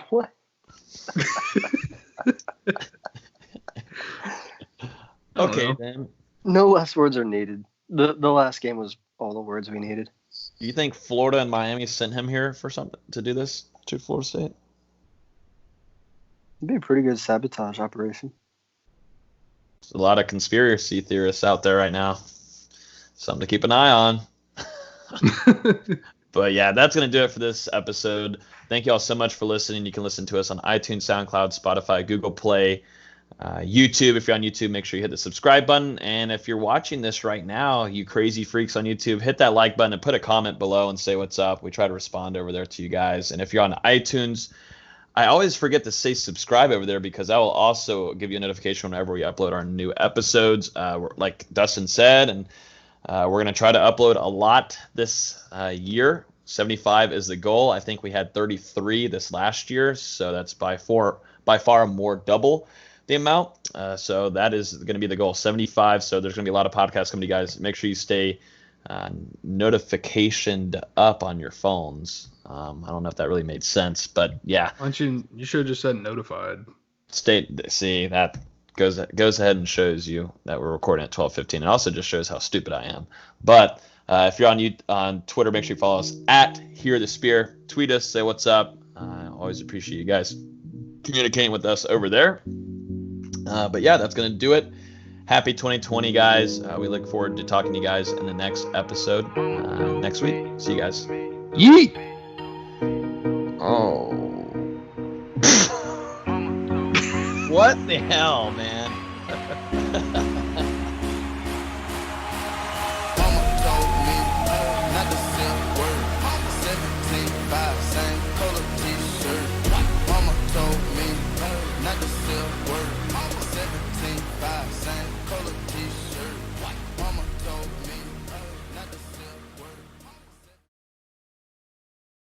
What? Okay, then. No less words are needed. The last game was all the words we needed. Do you think Florida and Miami sent him here for something to do this to Florida State? It'd be a pretty good sabotage operation. There's a lot of conspiracy theorists out there right now. Something to keep an eye on. But yeah, that's going to do it for this episode. Thank you all so much for listening. You can listen to us on iTunes, SoundCloud, Spotify, Google Play, YouTube. If you're on YouTube, make sure you hit the subscribe button. And if you're watching this right now, you crazy freaks on YouTube, hit that like button and put a comment below and say what's up. We try to respond over there to you guys. And if you're on iTunes, I always forget to say subscribe over there because that will also give you a notification whenever we upload our new episodes. Like Dustin said, and we're going to try to upload a lot this year. 75 is the goal. I think we had 33 this last year, so that's by far more double the amount. So that is going to be the goal, 75. So there's going to be a lot of podcasts coming to you guys. Make sure you stay notificationed up on your phones. I don't know if that really made sense, but yeah. Why don't you should have just said notified. See, that goes ahead and shows you that we're recording at 12:15. It also just shows how stupid I am. But if you're on Twitter, make sure you follow us at Hear the Spear. Tweet us, say what's up. Always appreciate you guys communicating with us over there. But yeah, that's going to do it. Happy 2020, guys. We look forward to talking to you guys in the next episode next week. See you guys. Yeet! Oh. What the hell, man?